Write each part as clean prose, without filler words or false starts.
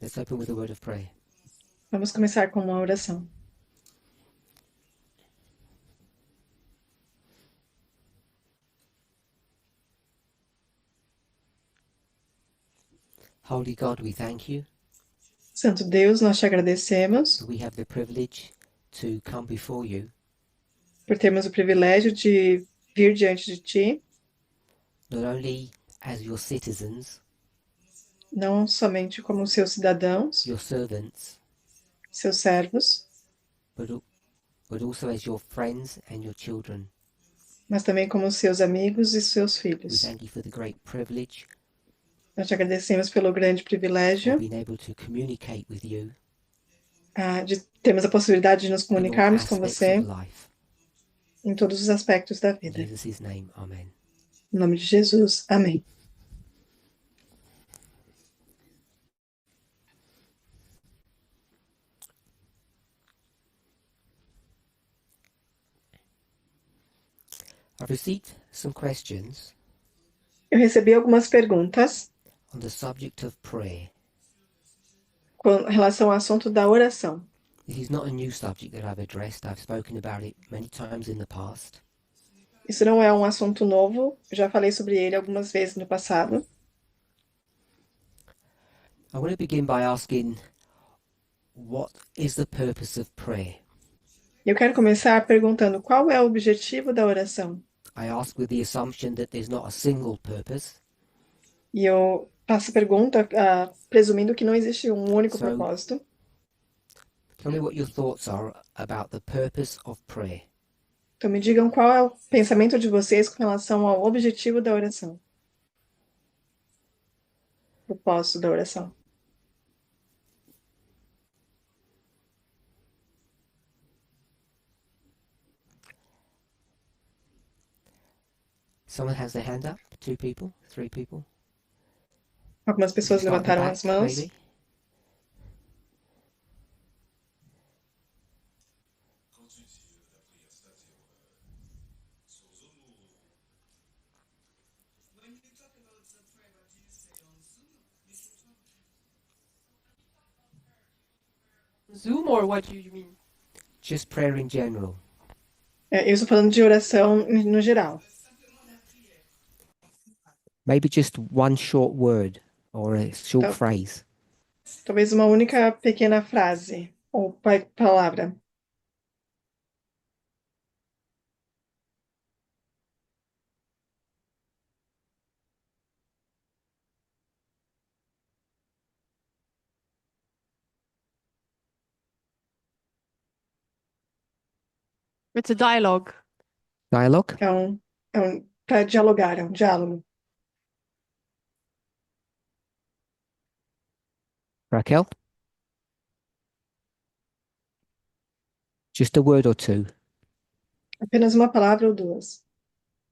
Let's open with a word of prayer. Vamos começar com uma oração. Holy God, we thank you Santo Deus, nós te agradecemos that we have the privilege to come before you por termos o privilégio de vir diante de ti, not only as your citizens, não somente como seus cidadãos, your servants, seus servos, but also as your friends and your children. mas também como seus amigos e seus We filhos. thank you for the great privilege Nós te agradecemos pelo grande of privilégio being able to communicate with you de termos a possibilidade de nos in all comunicarmos com aspects você of life. em todos os aspectos da In vida. Jesus' name, amen. Em nome de Jesus, amém. I've received some questions Eu recebi algumas perguntas on the subject of prayer. com relação ao assunto da oração. This is not a new subject that I've addressed. I've spoken about it many times in the past. Isso não é um assunto novo, eu já falei sobre ele algumas vezes no passado. I want to begin by asking, what is the purpose of prayer? Eu quero começar perguntando qual é o objetivo da oração. I ask with the assumption that there's not a single purpose. E eu faço a pergunta presumindo que não existe um único So- propósito. Tell me what your thoughts are about the purpose of prayer. Então me digam qual é o pensamento de vocês com relação ao objetivo da oração. Propósito da oração. Someone has their hand up? 2 people? 3 people? Algumas pessoas Start at the levantaram back, as mãos. maybe? Zoom, or what do you mean? Just prayer in general. Eu estou falando de oração no geral. Maybe just one short word or a short Então- phrase. Talvez uma única pequena frase ou palavra. It's a dialogue. Dialogue? Para dialogar, é um diálogo. Raquel? Just a word or two. Apenas uma palavra ou duas.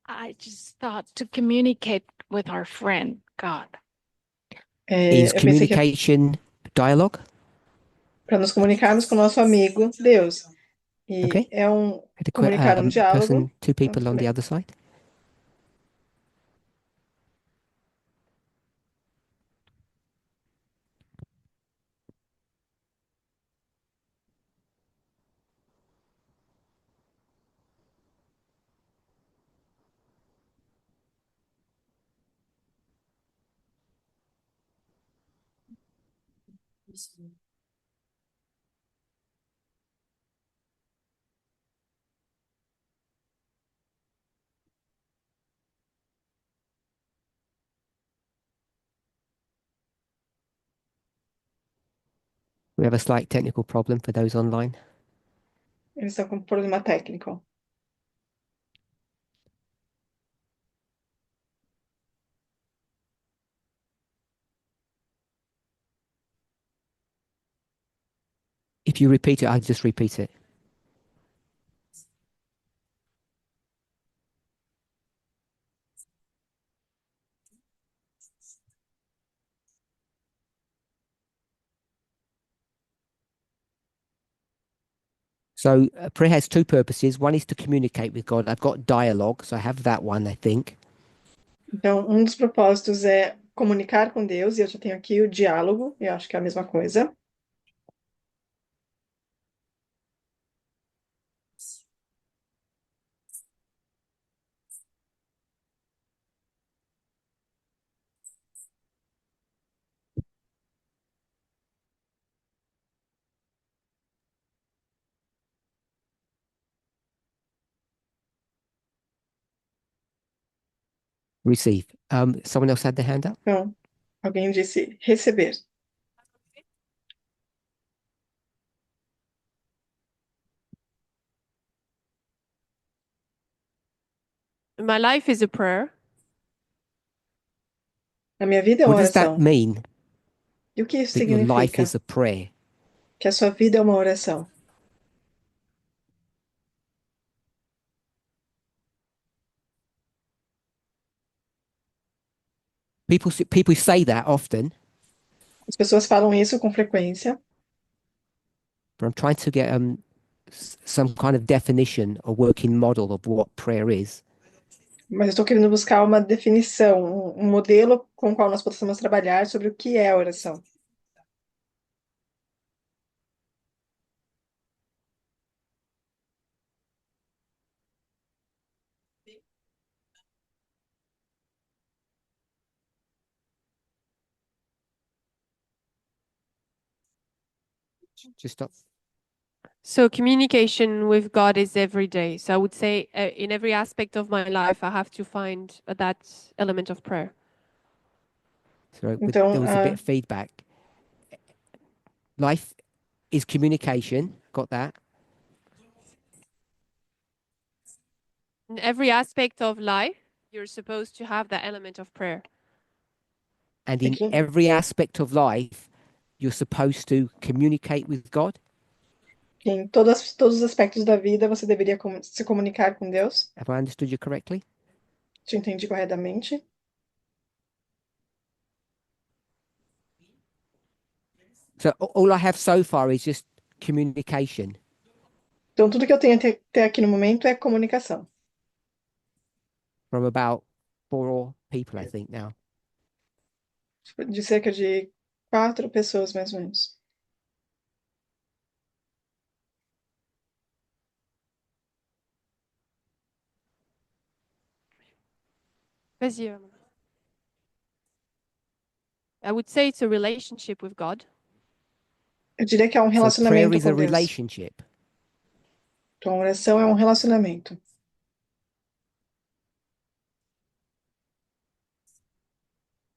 I just thought to communicate with our friend, God. Is Eu pensei que communication dialogue? para nos comunicarmos com o nosso amigo Deus. E Okay. é Had a comunicar um diálogo. person, 2 people on the Okay. other side. We have a slight technical problem for those online. Eles estão com um problema técnico. If you repeat it, I'll just repeat it. So prayer has 2 purposes. One is to communicate with God. I've got dialogue, so I have that one, I think. Então, um dos propósitos é comunicar com Deus, e eu já tenho aqui o diálogo, eu acho que é a mesma coisa. Receive. Someone else had their hand up? Então, alguém disse receber. My life is a prayer. A minha vida é uma What does that oração. mean, E o que isso that your life significa? is a prayer? Que a sua vida é uma oração. People say that often, As pessoas falam isso com frequência, but I'm trying to get some kind of definition or working model of what prayer is. mas eu estou querendo buscar uma definição, um modelo com o qual nós possamos trabalhar sobre o que é a oração. Just stop. So communication with God is every day. So I would say in every aspect of my life, I have to find that element of prayer. Sorry, Então, there was a bit of feedback. Life is communication. Got that? In every aspect of life, you're supposed to have that element of prayer. And in Okay. every aspect of life, you're supposed to communicate with God. Em todos os aspectos da vida, você deveria se comunicar com Deus. Have I understood you correctly? Te entendi corretamente? So all I have so far is just communication. Então, tudo que eu tenho até aqui no momento é comunicação. From about 4 people, I think now. De cerca de 4 pessoas, mais ou menos. Vas-y. I would say it's a relationship with God. Eu diria que é um So prayer relacionamento is a com Deus. relationship. Então, a oração é um relacionamento.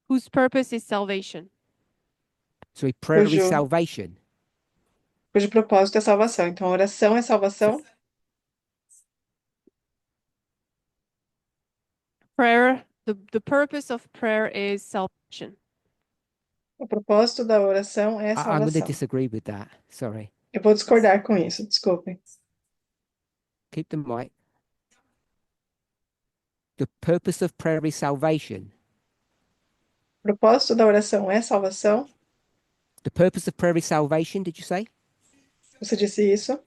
Whose purpose is salvation. So prayer is Cujo, salvation. cujo propósito é salvação. Então, a oração é salvação. Prayer, the purpose of prayer is salvation. O propósito da oração é I'm going to salvação. disagree with that. Sorry. Eu vou discordar com isso, desculpem. Keep the mic. The purpose of prayer is salvation. O propósito da oração é salvação. The purpose of prayer is salvation, did you say? Você disse isso?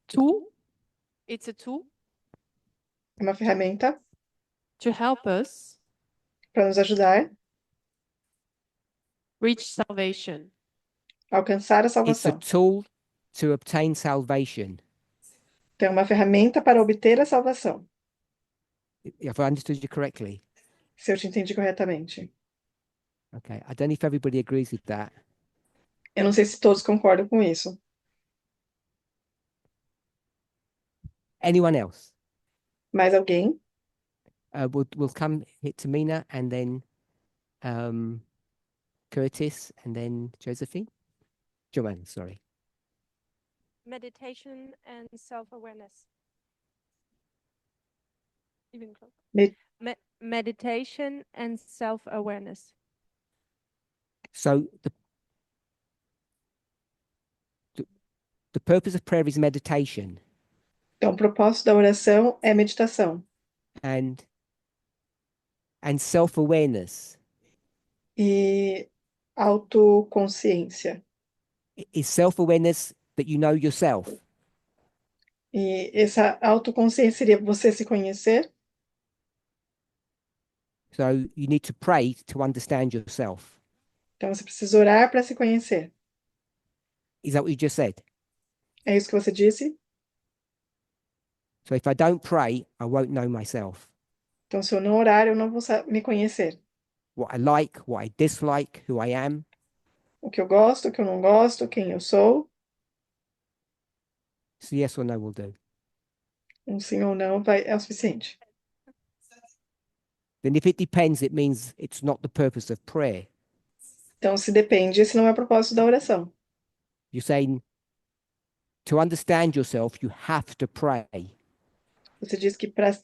Tool. It's a tool É uma ferramenta to help us para nos ajudar reach salvation. a alcançar a It's a salvação. tool to obtain salvation. Então, é uma ferramenta para obter a salvação. Have I understood you correctly? Se eu te entendi corretamente. Okay. I don't know if everybody agrees with that. Eu não sei se todos concordam com isso. Anyone else? Mais alguém? We'll come hit to Mina and then Curtis and then Josephine. Joanne, sorry. Meditation and self-awareness. Even closer. Me- Meditation and self-awareness. So the purpose of prayer is meditation Então, o propósito da oração é meditação. and self-awareness. E autoconsciência. Is self-awareness that you know yourself. E essa autoconsciência seria você se conhecer. So you need to pray to understand yourself. Então você precisa orar para se conhecer. Is that what you just said? É isso que você disse? So if I don't pray, I won't know myself. Então, se eu não orar, eu não vou me conhecer. What I like, what I dislike, who I am. O que eu gosto, o que eu não gosto, quem eu sou. So yes or no will do. Um sim ou não é o suficiente. Then if it depends, it means it's not the purpose of prayer. Então, se depende, esse não é o propósito da oração. You're saying to understand yourself, you have to pray. Você diz que para se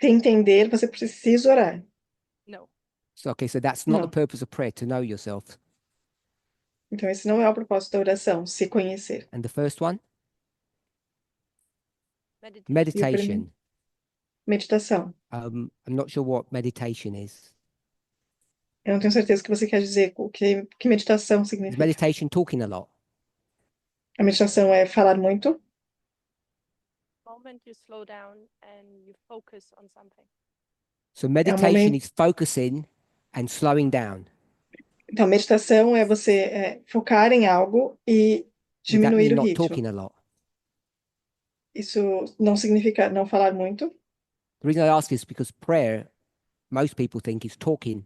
entender, você precisa orar. No. So, okay, so that's not the No. purpose of prayer, to know yourself. Então, esse não é o propósito da oração, se conhecer. And the first one? Meditation. Meditation. Meditação. I'm not sure what meditation is. Eu não tenho certeza o que você quer dizer, que meditação Is significa. meditation talking a lot? A meditação é falar muito. Moment you slow down and you focus on something. So meditation momento- is focusing and slowing down. Então, meditação é você focar em algo e Does that diminuir mean o not ritmo. talking a lot? Isso não significa não falar muito. The reason I ask is because prayer, most people think is talking.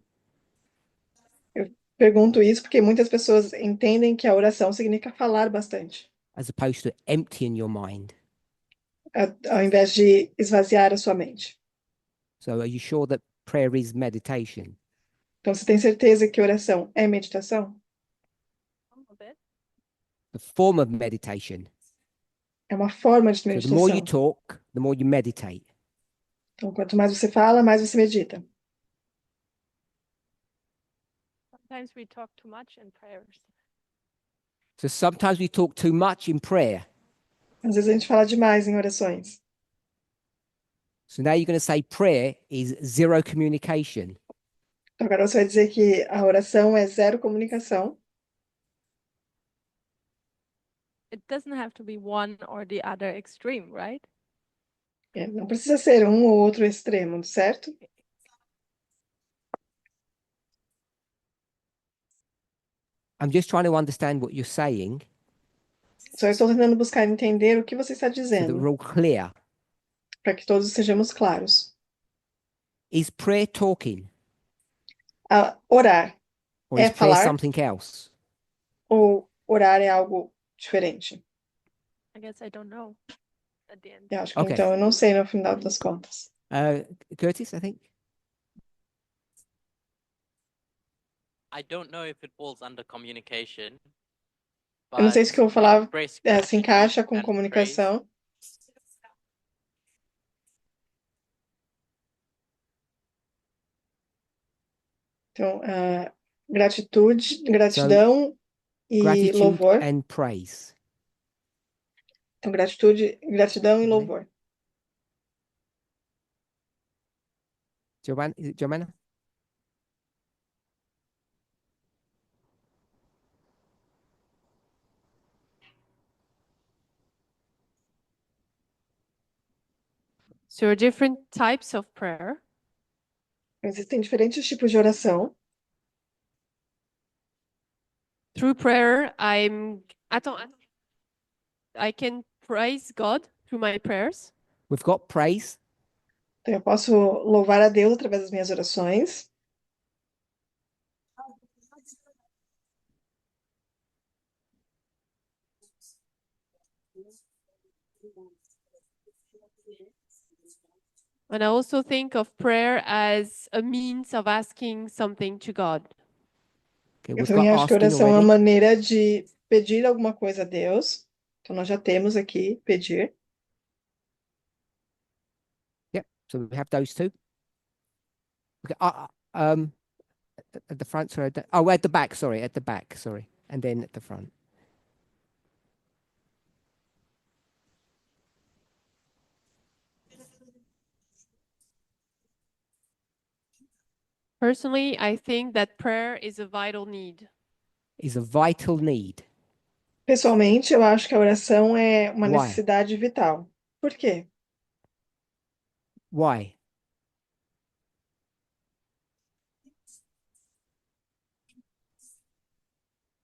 Pergunto isso porque muitas pessoas entendem que a oração significa falar bastante, As opposed to emptying your mind. ao invés de esvaziar a sua mente. So are you sure that prayer is meditation? Então, você tem certeza que oração é meditação? Some of it. The form of meditation. É uma forma de So the more you meditação. talk, the more you meditate. Então, quanto mais você fala, mais você medita. Sometimes we talk too much in prayers. So sometimes we talk too much in prayer. Às vezes a gente fala demais em orações. So now you're going to say prayer is zero communication. Então, agora você vai dizer que a oração é zero comunicação. It doesn't have to be one or the other extreme, right? Não precisa ser um ou outro extremo, certo? I'm just trying to understand what you're saying Só estou tentando buscar entender o que você está so that dizendo, we're all clear. para que todos sejamos claros. Is prayer talking Orar or É is prayer falar. something else? ou orar é algo diferente? I guess I don't know at the end. Eu acho que Ok. então eu não sei no final das contas. Curtis, I think. I don't know if it falls under communication. Eu não sei se o que eu vou falar express se encaixa com gratitude and praise. comunicação. Então, gratidão e Gratitude louvor. and praise. Então, gratidão e Ok. louvor. Joanna, is it Joanna? So there are different types of prayer. Existem diferentes tipos de oração. Through prayer, I can praise God through my prayers. We've got praise. Então, eu posso louvar a Deus através das minhas orações. And I also think of prayer as a means of asking something to God. Okay, Eu we've também got acho que a asking oração é uma already. maneira de pedir alguma coisa a Deus. Então, nós já temos aqui pedir. Yep. So we have those two. Okay. At the front, sorry. At the back, sorry. At the back, sorry. And then at the front. Personally, I think that prayer is a vital need. Is a vital need. Pessoalmente, eu acho que a oração é uma Why? necessidade vital. Por quê? Why?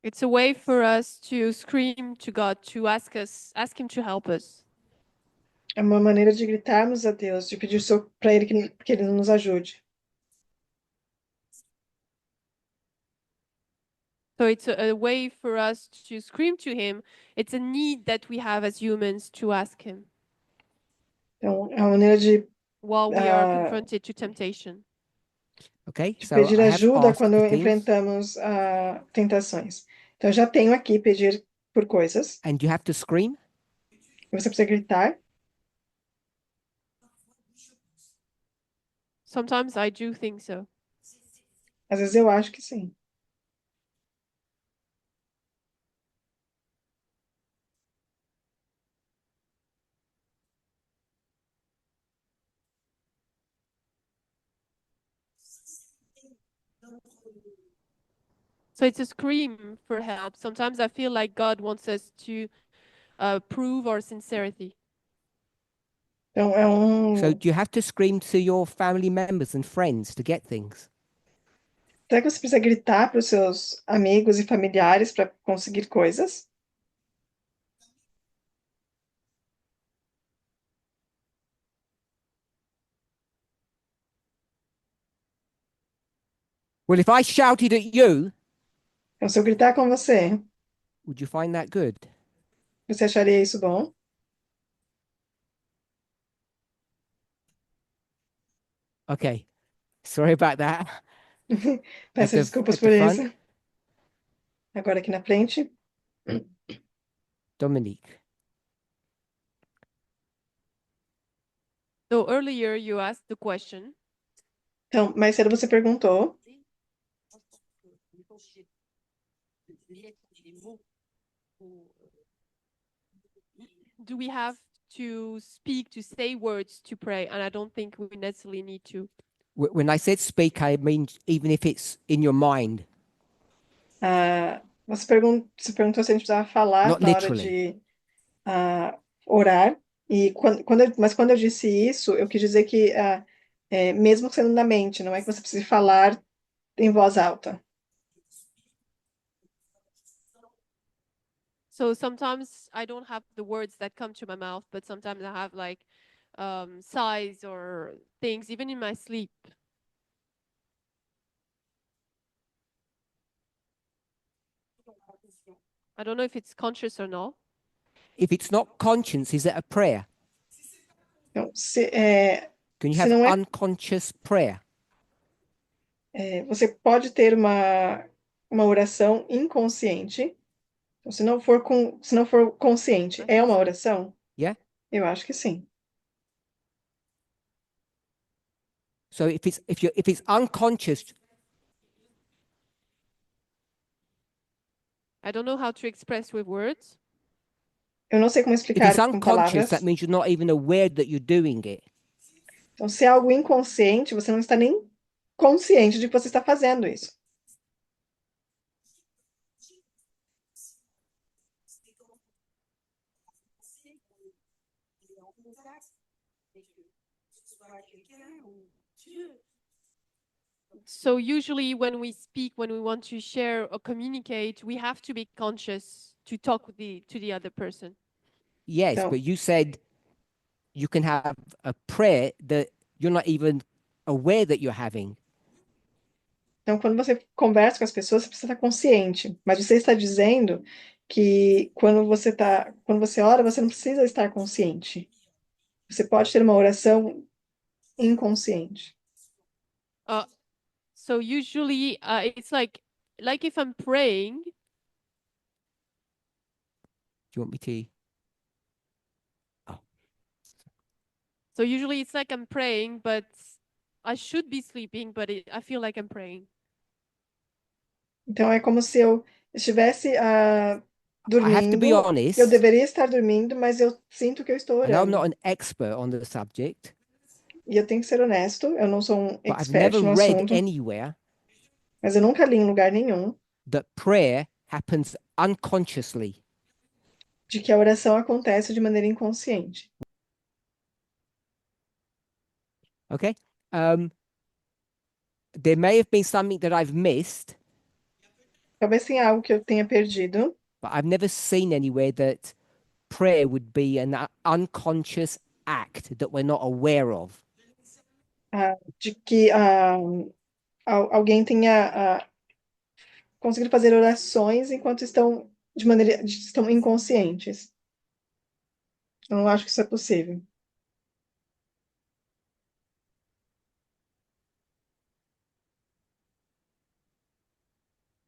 It's a way for us to scream to God, to ask Him to help us. É uma maneira de gritarmos a Deus, de pedir para Ele que Ele nos ajude. So it's a way for us to scream to Him. It's a need that we have as humans to ask Him Então, é uma maneira while we are Ah, confronted to temptation. Okay, de so pedir I have ajuda asked quando for things, enfrentamos tentações. Então, eu já tenho aqui pedir por coisas. and you have to scream. Você precisa gritar. Sometimes I do think so. Às vezes eu acho que sim. So it's a scream for help. Sometimes I feel like God wants us to prove our sincerity. Então, é So do you have to scream to your family members and friends to get things? Será que você precisa gritar para os seus amigos e familiares para conseguir coisas? Well, if I shouted at you, Então, se eu gritar com você, would you find that good? você acharia isso bom? Okay, sorry about that. Peço the- desculpas at the por front. isso. Agora aqui na frente. Dominique. So earlier you asked the question, Então, mais cedo você perguntou do we have to speak, to say words to pray? And I don't think we necessarily need to. When I said speak, I mean even if it's in your mind. você perguntou se a gente precisava falar Not na hora literally. de orar. E mas quando eu disse isso, eu quis dizer que mesmo sendo na mente, não é que você precise falar em voz alta. So sometimes I don't have the words that come to my mouth, but sometimes I have like sighs or things, even in my sleep. I don't know if it's conscious or not. If it's not conscience, is it a prayer? Então, Can you se have não é unconscious prayer? você pode ter uma oração inconsciente. Então, se não for consciente, é uma oração? Yeah. Eu acho que sim. So if it's unconscious, I don't know how to express with words. Eu não sei como if explicar it's com unconscious, palavras. that means you're not even aware that you're doing it. Então, se é algo inconsciente, você não está nem consciente de que você está fazendo isso. So usually when we speak, when we want to share or communicate, we have to be conscious to talk to the other person. Yes, Então- but you said you can have a prayer that you're not even aware that you're having. Então, quando você conversa com as pessoas, você precisa estar consciente. Mas você está dizendo que quando você ora, você não precisa estar consciente. Você pode ter uma oração inconsciente. So usually it's like if I'm praying, Do you want me to? so usually it's like I'm praying, but I should be sleeping, but I feel like I'm praying. Então, é como se eu estivesse I have to be dormindo. honest. Eu deveria estar dormindo, mas eu sinto que eu estou I know I'm orando. not an expert on the subject, E eu tenho que ser honesto, eu não sou um but I've expert never no read assunto, anywhere mas eu nunca li em lugar nenhum that prayer happens unconsciously. de que a oração acontece de maneira inconsciente. Okay. There may have been something that I've missed, Talvez tenha algo que eu tenha perdido, but I've never seen anywhere that prayer would be an unconscious act that we're not aware of. de que alguém tenha conseguido fazer orações enquanto estão inconscientes. Eu não acho que isso é possível.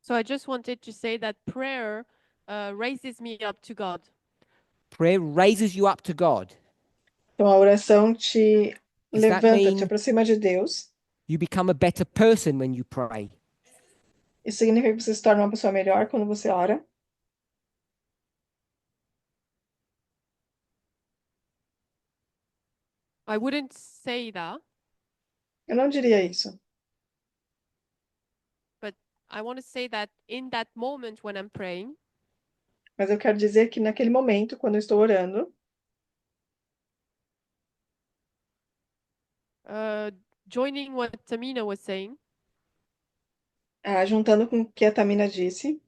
So I just wanted to say that prayer raises me up to God. Prayer raises you up to God. Então, a oração te Does that levanta, te mean aproxima de Deus. you become a better person when you pray? Isso significa que você se torna uma pessoa melhor quando você ora. I wouldn't say that, Eu não diria isso. but I want to say that in that moment when I'm praying, Mas eu quero dizer que naquele momento, quando eu estou orando, joining what Tamina was saying, juntando com o que a Tamina disse,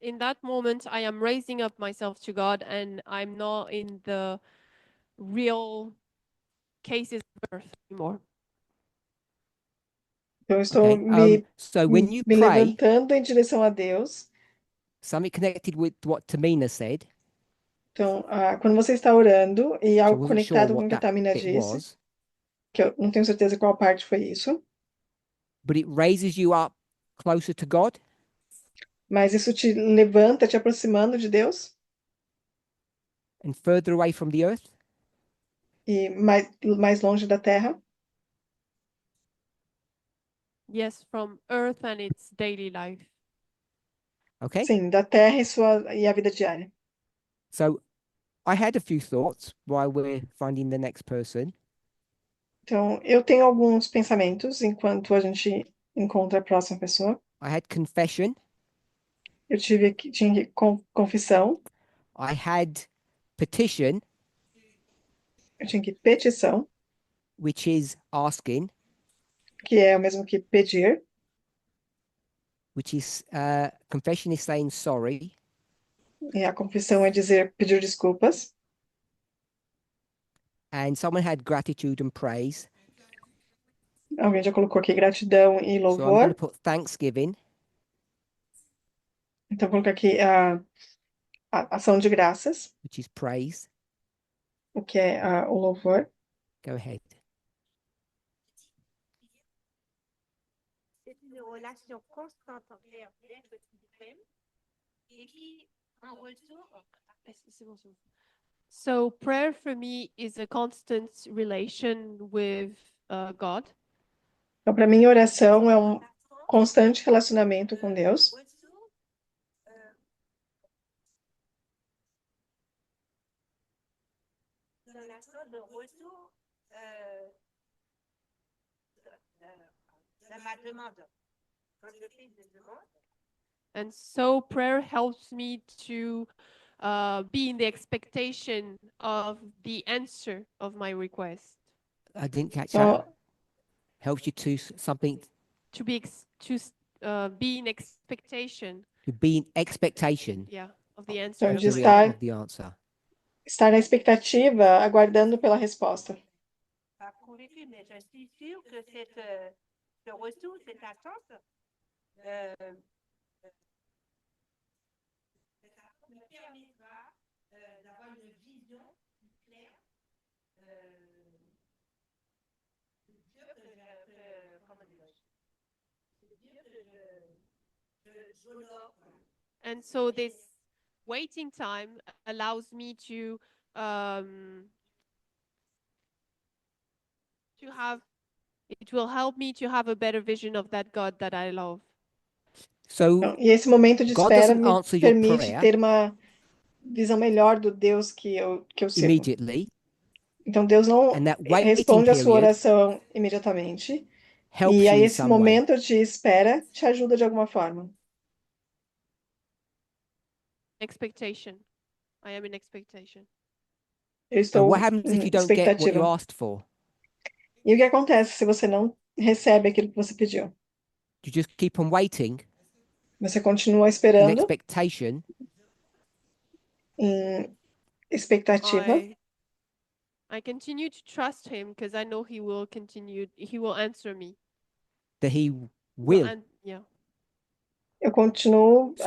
in that moment, I am raising up myself to God, and I'm not in the real cases of earth anymore. eu estou Okay. So when you me pray, levantando em direção a Deus. something connected with what Tamina said. Então, quando você está orando e So I algo wasn't sure conectado com o what que a that Tamina bit disse, was, que eu não tenho certeza qual parte foi isso, but it raises you up closer to God. mas isso te levanta, te aproximando de Deus And further away from the earth. e mais longe da terra. Yes, from earth and its daily life. Okay. Sim, da terra e a vida diária. So I had a few thoughts while we're finding the next person. Então, eu tenho alguns pensamentos enquanto a gente encontra a próxima pessoa. I had confession. Eu tinha confissão, I had petition, eu tinha que petição, which is asking, que é o mesmo que pedir. which is confession is saying sorry. E a confissão é pedir desculpas. And someone had gratitude and praise. Alguém já colocou aqui gratidão e So I'm going to louvor. put thanksgiving. Então, vou colocar aqui a ação de graças, Which is praise. o que é o louvor. Go ahead. C'est une relation constante envers l'être suprême et qui, en retour, So prayer for me is a constant relation with God. Então, para mim, oração é um constante relacionamento com Deus. relation de retour de ma demande. Quand je fais une demande, And so prayer helps me to be in the expectation of the answer of my request. I didn't catch Então, that. Helps you to something To be be in expectation, to be in expectation yeah, of the answer. Então, of de the estar- of the answer. estar na expectativa, aguardando pela resposta. pas convaincu, mais je suis sûre que ce retour, cette attente, ça me permettra d'avoir une vision plus claire de Dieu comment dirais-je, de Dieu que j'honore. And so this waiting time allows me to have, it will help me to have a better vision of that God that I love. So Então, e esse momento de God espera doesn't me answer your permite prayer. ter uma visão melhor do Deus que eu sirvo. immediately, Então Deus não and that waiting responde a sua period oração imediatamente. helps E aí you in esse some way. momento de espera te ajuda de alguma forma. Expectation. I am in expectation. Eu And estou what happens if em you don't get what you expectativa. asked for? E o que acontece se você não recebe aquilo que você pediu? You just keep on waiting Você continua in esperando expectation, em expectativa. I continue to trust him because I know he will answer me. that he Will will. yeah. Eu continuo So,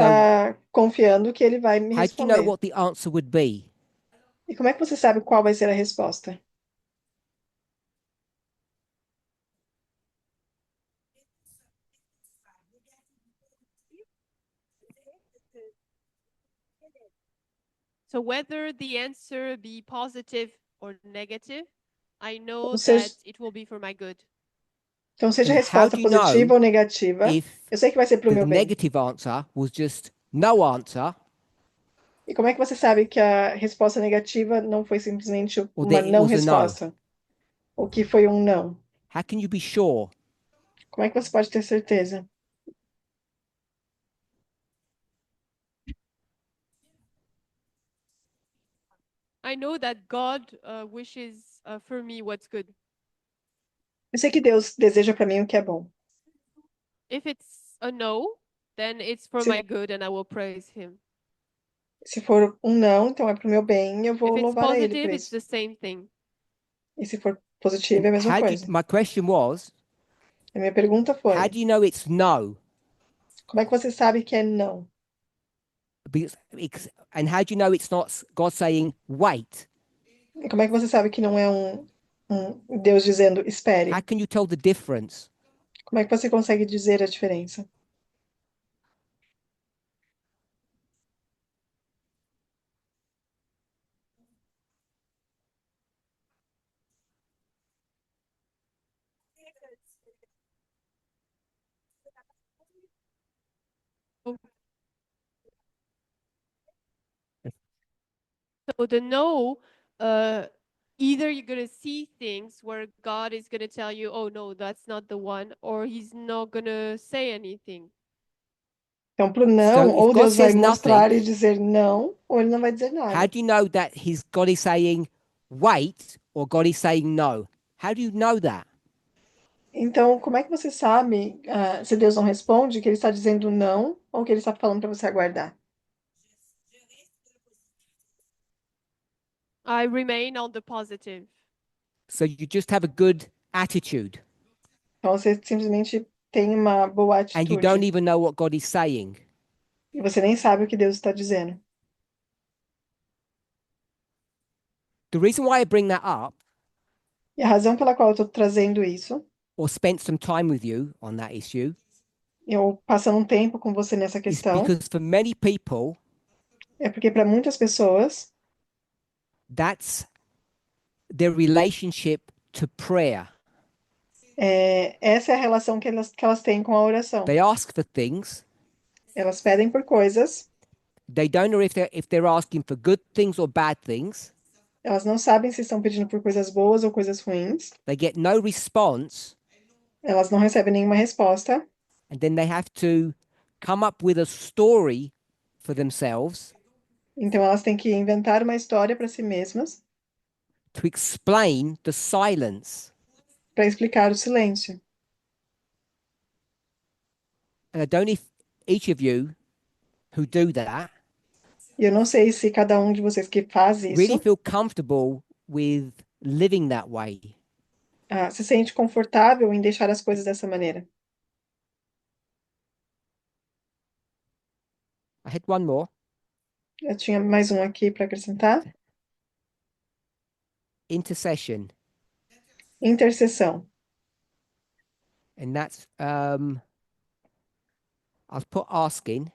confiando que ele vai me how do you know responder. what the answer would be? E como é que você sabe qual vai ser a resposta? So whether the answer be positive or negative, I know Ou seja, that it will be for my good. então, seja a And how resposta do you know positiva ou negativa, if eu sei que vai ser para o the meu bem. negative answer was just no answer, E como é que você sabe que a resposta negativa não foi simplesmente or uma that it não was a no? resposta? Ou que foi um não? How can you be sure? Como é que você pode ter certeza? I know that God wishes for me what's good. Eu sei que Deus deseja para mim o que é bom. If it's a no, then it's for Se- my good and I will praise him. Se for um não, então é para o meu bem e eu vou If it's louvar a Ele por positive, it's isso. the same thing. E se for positivo, é a And mesma how do coisa. you, my question was, A minha pergunta how foi: do you know it's no? como é que você sabe que é não? And how do you know it's not God saying, wait? E como é que você sabe que não é um Deus dizendo espere? How can you tell the difference? Como é que você consegue dizer a diferença? So the no, either you're gonna see things where God is gonna tell you, oh no, that's not the one, or he's not gonna say anything. Então, para o So não, if ou God Deus vai says mostrar nothing, e dizer não, ou ele não vai dizer how nada. do you know that God is saying wait or God is saying no? How do you know that? Então, como é que você sabe, se Deus não responde, que ele está dizendo não, ou que ele está falando para você aguardar? I remain on the positive. So you just have a good attitude Então, você simplesmente tem uma boa and you don't atitude. even know what God is saying. E você nem sabe o que Deus está dizendo. The reason why I bring that up E a razão pela qual eu estou trazendo isso, or spent some time with you on that issue eu passando um tempo com você nessa is questão, because for many people, é porque para muitas pessoas, that's their relationship to prayer. essa é a relação que elas têm com a oração. They ask for things. Elas pedem por coisas, They don't know if they're asking for good things or bad things. elas não sabem se estão pedindo por coisas boas ou coisas ruins, They get no response, elas não recebem nenhuma resposta, and then they have to come up with a story for themselves então elas têm que inventar uma história para si mesmas to explain the silence. para explicar o silêncio. And I don't know if each of you who do that E eu não sei se cada um de vocês que faz really isso feel comfortable with living that way. se sente confortável em deixar as coisas dessa maneira. I had one more. Eu tinha mais um aqui para acrescentar. Intercession. Intercessão. And that's I'll put asking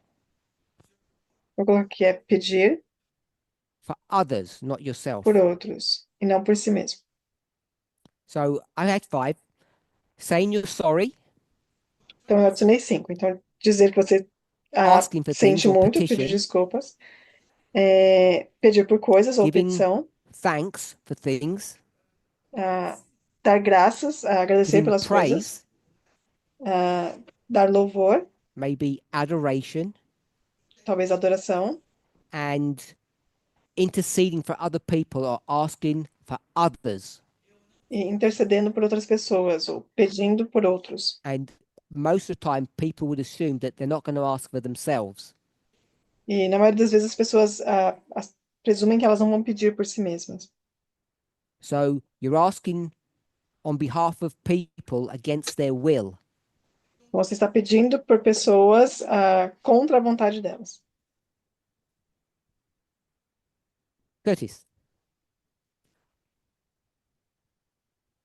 Eu coloquei pedir for others, not yourself. por outros e não por si mesmo. So I had 5. Saying you're sorry, Então eu adicionei 5. Então dizer que você asking for things sente or muito, pedir petition, desculpas, Pedir por coisas ou Giving petição, thanks for things, dar graças, agradecer giving pelas coisas, praise, dar louvor, maybe adoration, talvez adoração, and interceding for other people or asking for others. e intercedendo por outras pessoas ou pedindo por outros. And most of the time, people would assume that they're not going to ask for themselves. E na maioria das vezes as pessoas presumem que elas não vão pedir por si mesmas. So you're asking on behalf of people against their will. Então, você está pedindo por pessoas contra a vontade delas. Curtis,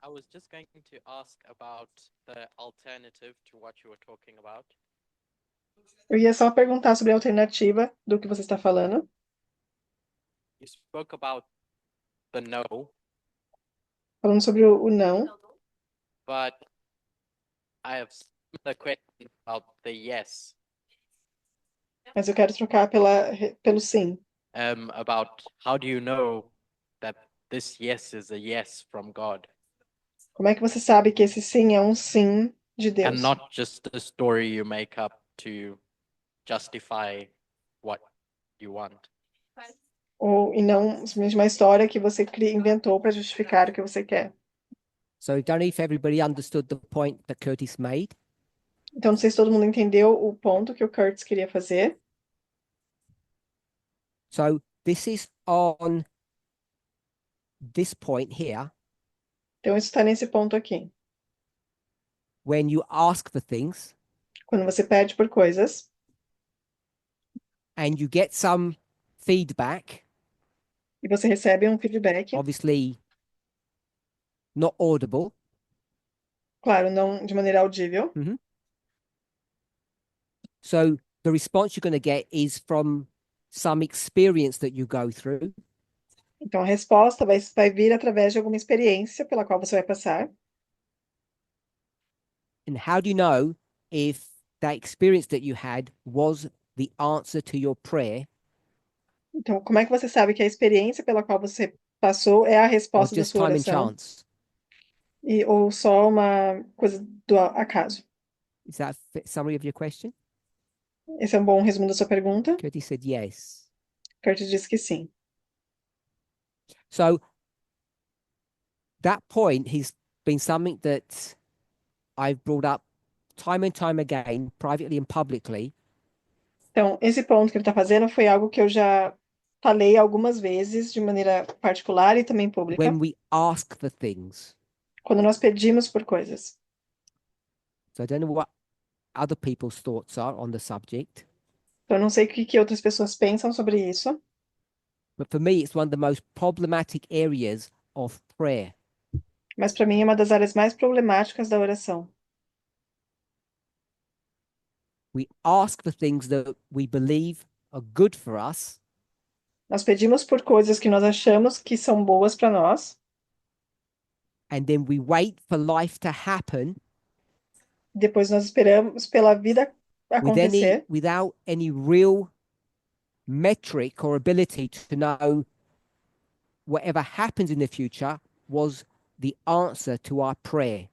I was just going to ask about the alternative to what you were talking about. Eu ia só perguntar sobre a alternativa do que você está falando. You spoke about the no, Falando sobre o não, but I have similar question about the yes. mas eu quero trocar pelo sim. About how do you know that this yes is a yes from God Como é que você sabe que esse sim é um sim de Deus? and not just a story you make up to justify what you want? E não simplesmente uma história que você inventou para justificar o que você quer. so I don't know if everybody understood the point that Curtis made. Então, não sei se todo mundo entendeu o ponto que o Curtis queria fazer. So this is on this point here. Então, isso está nesse ponto aqui. When you ask for things Quando você pede por coisas and you get some feedback, e você recebe um feedback, obviously not audible, claro, não de maneira audível. so the response you're going to get is from some experience that you go through. Então, a resposta vai vir através de alguma experiência pela qual você vai passar. And how do you know if that experience that you had was the answer to your prayer Então, como é que você sabe que a experiência pela qual você passou é a or resposta da just sua time and oração chance? ou só uma coisa do acaso? Is that a summary of your question? Esse é um bom resumo da sua pergunta. Curtis said yes. Curtis disse que sim. So that point has been something that I've brought up time and time again, privately and publicly, Então, esse ponto que ele está fazendo foi algo que eu já falei algumas vezes de maneira particular e também pública, when we ask for things. quando nós pedimos por coisas. So I don't know what other people's thoughts are on the subject, Então, eu não sei o que outras pessoas pensam sobre isso, but for me, it's one of the most problematic areas of prayer. mas para mim é uma das áreas mais problemáticas da oração. We ask for things that we believe are good for us, Nós pedimos por coisas que nós achamos que são boas para nós, and then we wait for life to happen depois nós esperamos pela vida acontecer, without any real metric or ability to know whatever happens in the future was the answer to our prayer.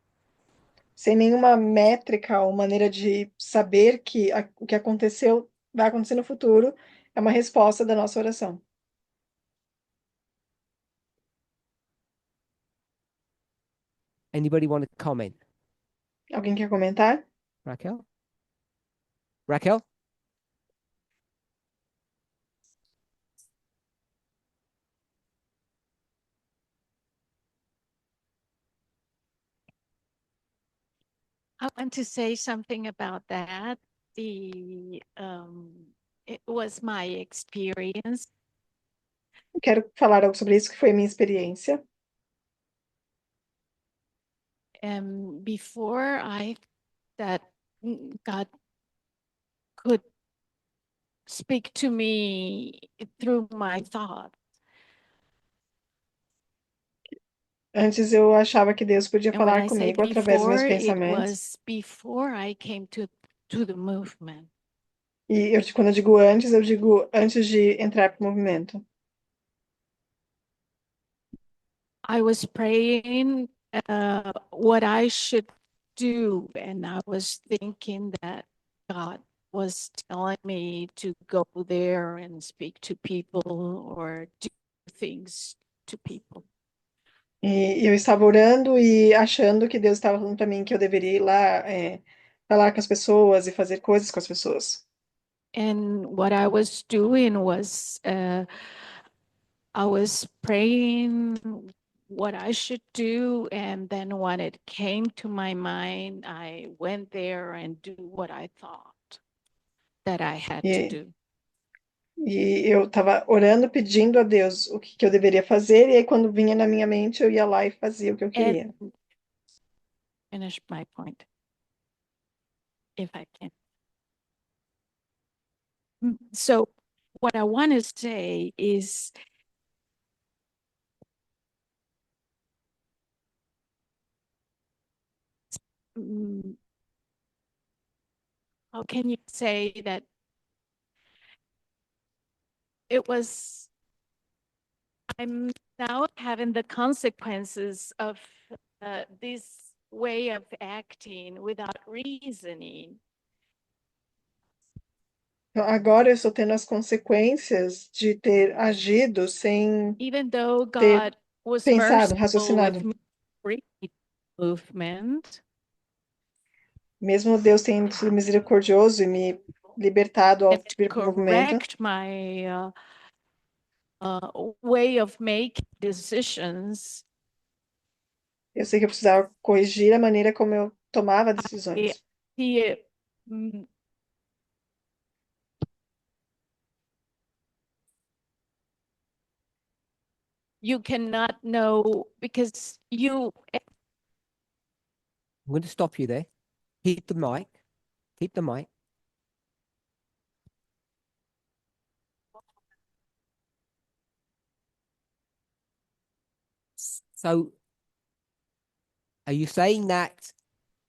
sem nenhuma métrica ou maneira de saber que o que aconteceu vai acontecer no futuro, é uma resposta da nossa oração. Anybody want to comment? Alguém quer comentar? Raquel? Raquel? I want to say something about that. It was my experience. Eu quero falar algo sobre isso, que foi a minha experiência. Before that God could speak to me through my thoughts. Antes eu achava que Deus podia And when falar I say comigo através dos meus before, it pensamentos. was before I came to the movement. E quando eu digo antes de entrar para o movimento. I was praying what I should do, and I was thinking that God was telling me to go there and speak to people or do things to people. E eu estava orando e achando que Deus estava falando para mim que eu deveria ir lá, falar com as pessoas e fazer coisas com as pessoas. And what I was doing was I was praying what I should do, and then when it came to my mind, I went there and do what I thought that I had to E, do. e eu estava orando, pedindo a Deus o que eu deveria fazer, e aí quando vinha na minha mente, eu ia lá e fazia o que eu queria. And finish my point, if I can. So what I want to say is how can you say that it was, I'm now having the consequences of this way of acting without reasoning. Então, agora eu estou tendo as consequências de ter agido sem Even though ter God was pensado, merciful with raciocinado. me, free movement, Mesmo Deus tendo sido misericordioso e me libertado ao and to vir para o movimento, correct my way of making decisions, eu sei que eu precisava corrigir a maneira como eu tomava decisões. he you cannot know because you I'm going to stop you there. Keep the mic. Keep the mic. So, are you saying that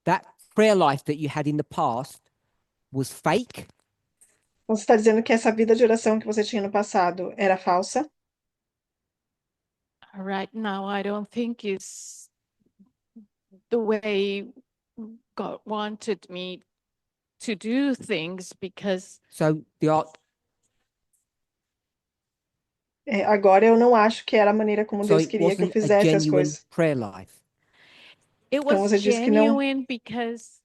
that prayer life that you had in the past was fake? Então, você está dizendo que essa vida de oração que você tinha no passado era falsa? right now I don't think is the way God wanted me to do things, because So the art. Agora eu não acho que era a maneira como So Deus it queria que eu wasn't a fizesse as genuine coisas. prayer life. it Então was você diz que não, genuine because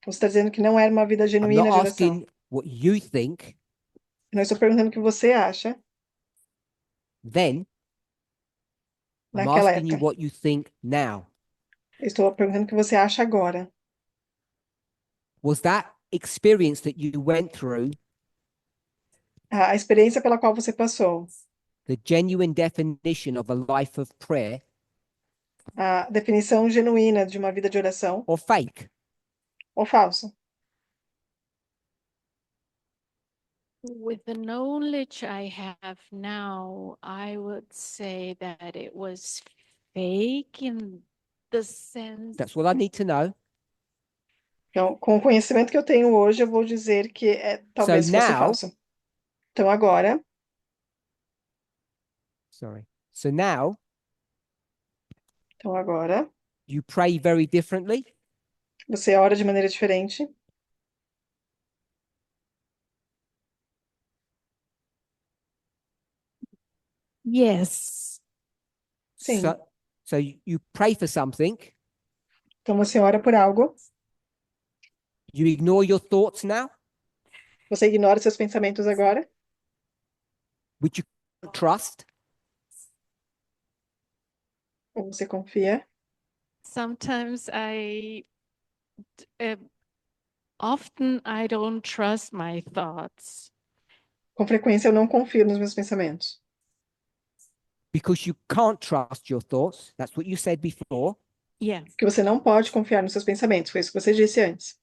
você está dizendo que não era uma vida I'm genuína not de oração. asking what you think. Eu não estou perguntando o que você acha Then I'm naquela asking you época. what you think now. Eu estou perguntando o que você acha agora. Was that experience that you went through A experiência pela qual você passou, the genuine definition of a life of prayer a definição genuína de uma vida de oração or fake? ou falsa? with the knowledge I have now, I would say that it was fake in the sense That's what I need to know. Então, com o conhecimento que eu tenho hoje, eu vou dizer que talvez fosse now- falsa. Então agora, Sorry. So now então agora, you pray very differently. você ora de maneira diferente. yes, Sim. So you pray for something. Então você ora por algo, You ignore your thoughts now, você ignora seus pensamentos agora, which you can't trust. ou você confia. Sometimes often I don't trust my thoughts. Com frequência eu não confio nos meus pensamentos. Because you can't trust your thoughts. That's what you said before. yes. Porque você não pode confiar nos seus pensamentos. Foi isso que você disse antes.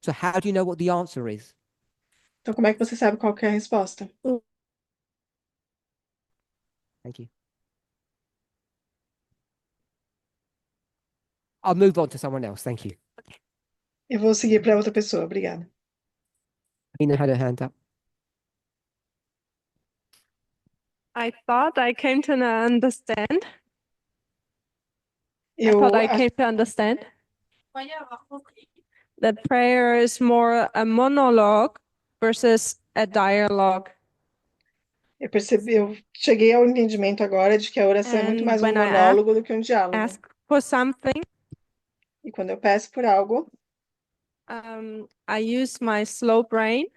So how do you know what the answer is? Então como é que você sabe qual que é a resposta? Thank you. I'll move on to someone else. Thank you. Eu vou seguir para outra pessoa, obrigada. Nina had her hand up. I thought I came to understand. I Eu, thought I a- came to understand that prayer is more a monologue versus a dialogue. eu cheguei ao entendimento agora de que a oração é muito And mais um when I monólogo do que um diálogo. ask for something, E quando eu peço por algo, I use my slow brain,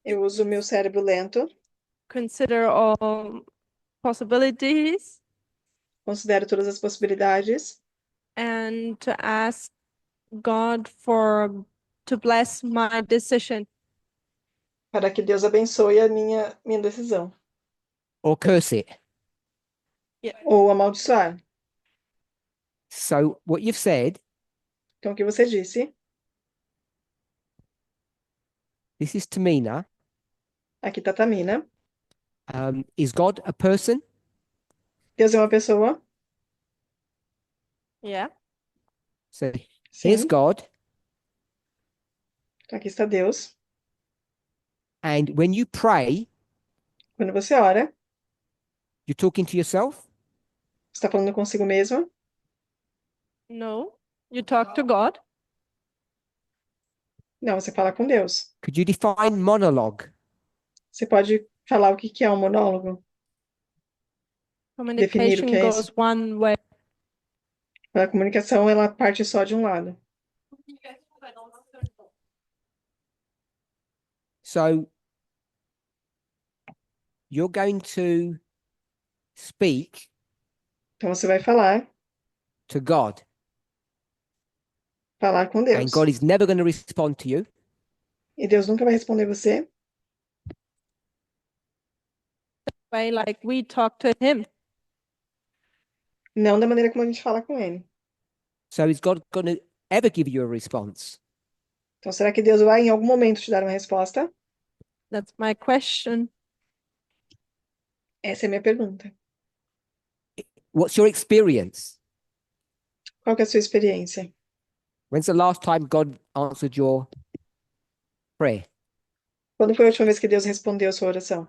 eu uso o meu cérebro lento, consider all possibilities, considero todas as possibilidades and to ask God to bless my decision. para que Deus abençoe a minha decisão. Or curse it. Ou amaldiçoar. So what you've said, Então, o que você disse, this is Tamina. aqui tá Tamina. Is God a person? Deus é uma pessoa? Yeah. So here's Sim. God. Então, aqui está Deus. And when you pray, Quando você ora, you're talking to yourself. você está falando consigo mesmo? No, you talk to God. Não, você fala com Deus. Could you define monologue? Você pode falar o que que é um monólogo? Definir o Communication que é goes isso? one way. A comunicação, ela parte só de um lado. So you're going to speak Então, você vai falar to God, com and Deus. God is never going to respond to you. E Deus nunca vai responder você Way like we talk to him. não da maneira como a gente fala com Ele. So is God going to ever give you a response? Então, será que Deus vai em algum momento te dar uma resposta? That's my question. Essa é a minha pergunta. What's your experience? Qual que é a sua experiência? When's the last time God answered your prayer? Quando foi a última vez que Deus respondeu a sua oração?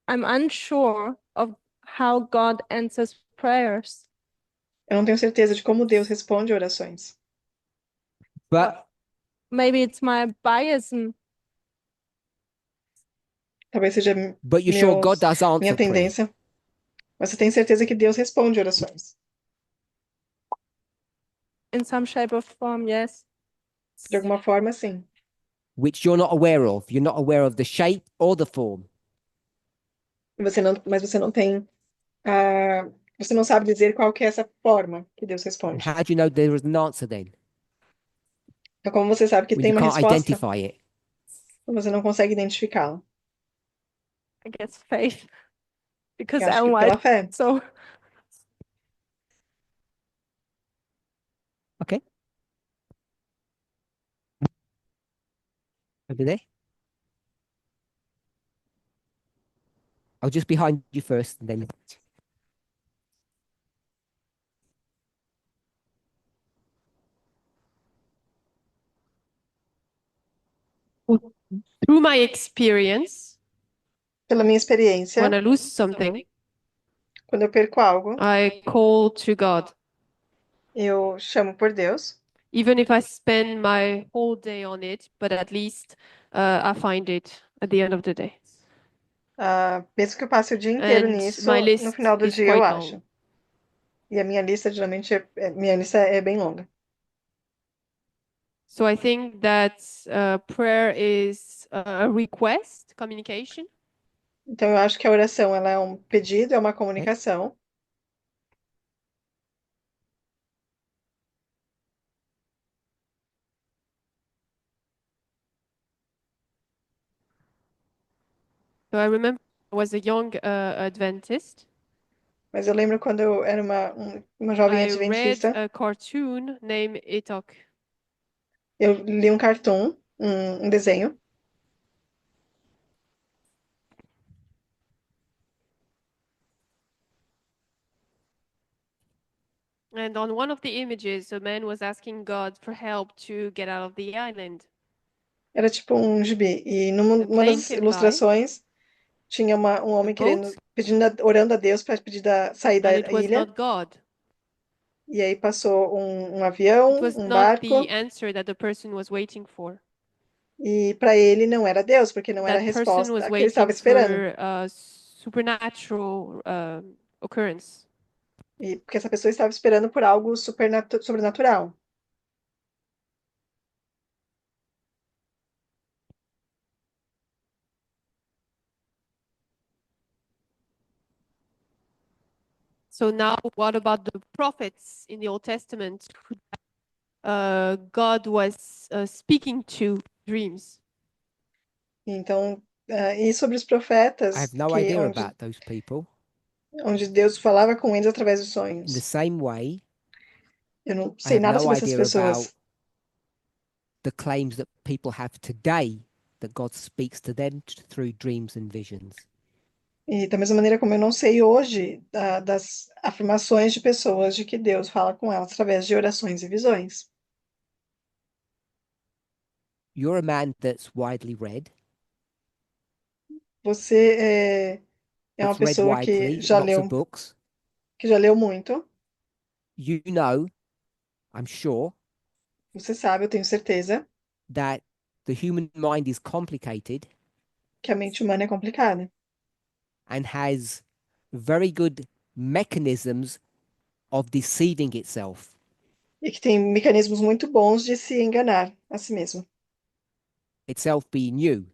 I'm unsure of how God answers prayers. Eu não tenho certeza de como Deus responde orações. But Maybe it's my bias. Talvez seja but you're sure God does minha answer prayer. tendência. Mas você tem certeza que Deus responde orações? In some shape or form, yes. De alguma forma, sim. Which you're not aware of. You're not aware of the shape or the form. Mas você não tem, você não sabe dizer qual que é essa forma que Deus And responde. how do you know there is an answer then? Então, como você sabe que When tem you uma can't resposta, identify it. você não consegue identificá-la. I guess faith. Because Eu acho I'm que white, pela fé. so Okay. Over there. I'll just behind you first and then. Through my experience, Pela minha experiência, when I lose something, quando eu perco algo, I call to God. eu chamo por Deus. Even if I spend my whole day on it, but at least I find it at the end of the day. Mesmo que eu passe o dia inteiro And nisso, my no list final do is dia eu quite acho. long. E a minha lista, geralmente, minha lista é bem longa. So I think that prayer is a request, communication, Então, eu acho que a oração, ela é um pedido, é uma comunicação. So I remember I was a young Adventist. Mas eu lembro quando eu era uma jovem I read adventista, a cartoon named Etok. eu li um cartoon, um desenho, And on one of the images, a man was asking God for help to get out of the island. Era tipo um gibi. E numa The uma plane das came by, ilustrações tinha um homem boat, orando a Deus para pedir sair da and it was ilha. not God. E aí passou um It avião, was um not the barco, answer that the person was waiting for. e para ele não era Deus, porque não era a That person was resposta que ele estava waiting esperando. for a supernatural occurrence. E porque essa pessoa estava esperando por algo sobrenatural. So now, what about the prophets in the Old Testament who God was speaking to dreams? Então, e sobre os I profetas, have no que idea about those people. onde Deus falava com eles através dos In the sonhos. same way, Eu não I sei have nada no sobre essas idea about pessoas. the claims that people have today that God speaks to them through dreams and visions. E da mesma maneira como eu não sei hoje das afirmações de pessoas de que Deus fala com elas através de orações e visões. You're a man that's widely read, Você é uma that's read pessoa widely, lots of books. que já leu muito. You know, I'm sure, Você sabe, eu tenho certeza, that the human mind is complicated que a mente humana é complicada and has very good mechanisms of deceiving itself. e que tem mecanismos muito bons de se enganar a si mesmo. Itself being you.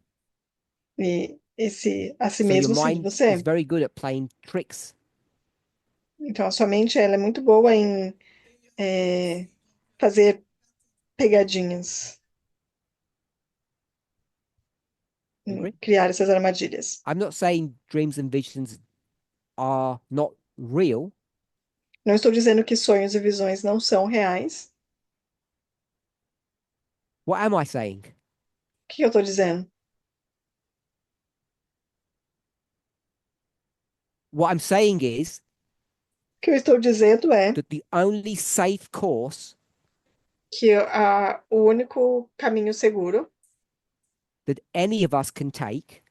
E esse a si So your mesmo sendo mind você. is very good at playing tricks. Então, a sua mente ela é muito boa em fazer pegadinhas, em Agree? criar essas armadilhas. I'm not saying dreams and visions are not real. Não estou dizendo que sonhos e visões não são reais. What am I saying? O que eu estou dizendo? What I'm saying is O que eu estou dizendo é that the only safe course que o único caminho seguro that any of us can take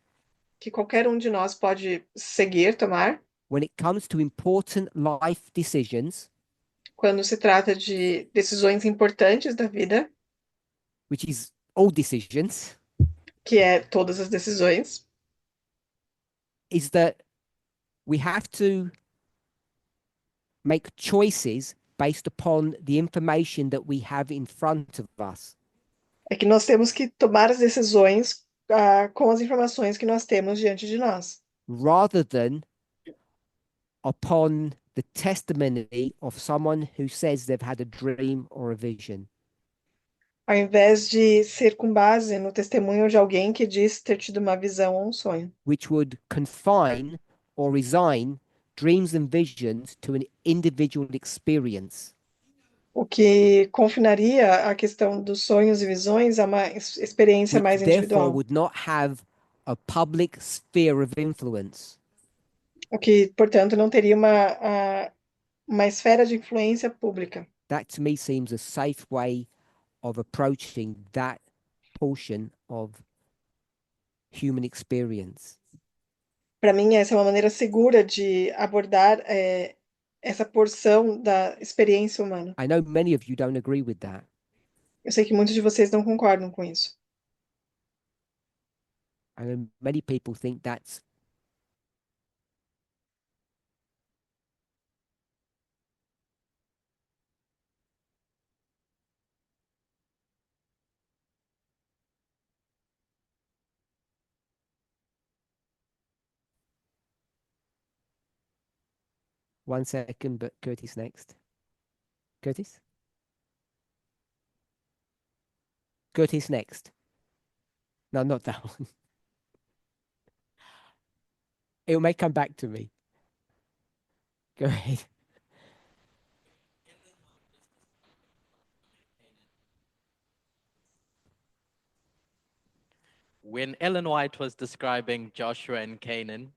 que qualquer um de nós pode seguir, tomar, when it comes to important life decisions, quando se trata de decisões importantes da vida, which is all decisions, que é todas as decisões, is that we have to make choices based upon the information that we have in front of us, é que nós temos que tomar as decisões com as informações que nós temos diante de nós, rather than upon the testimony of someone who says they've had a dream or a vision. ao invés de ser com base no testemunho de alguém que diz ter tido uma visão ou um sonho, Which would confine or resign dreams and visions to an individual experience. o que confinaria a questão dos sonhos e visões a uma experiência mais Which therefore individual, would not have a public sphere of influence. o que, portanto, não teria uma esfera de influência pública. That to me seems a safe way of approaching that portion of human experience. Para mim, essa é uma maneira segura de abordar essa porção da experiência humana. I know many of you don't agree with that. Eu sei que muitos de vocês não concordam com isso. I know many people think that's one second, but Curtis next. Curtis? Curtis next. No, not that one. It may come back to me. Go ahead. When Ellen White was describing Joshua and Canaan,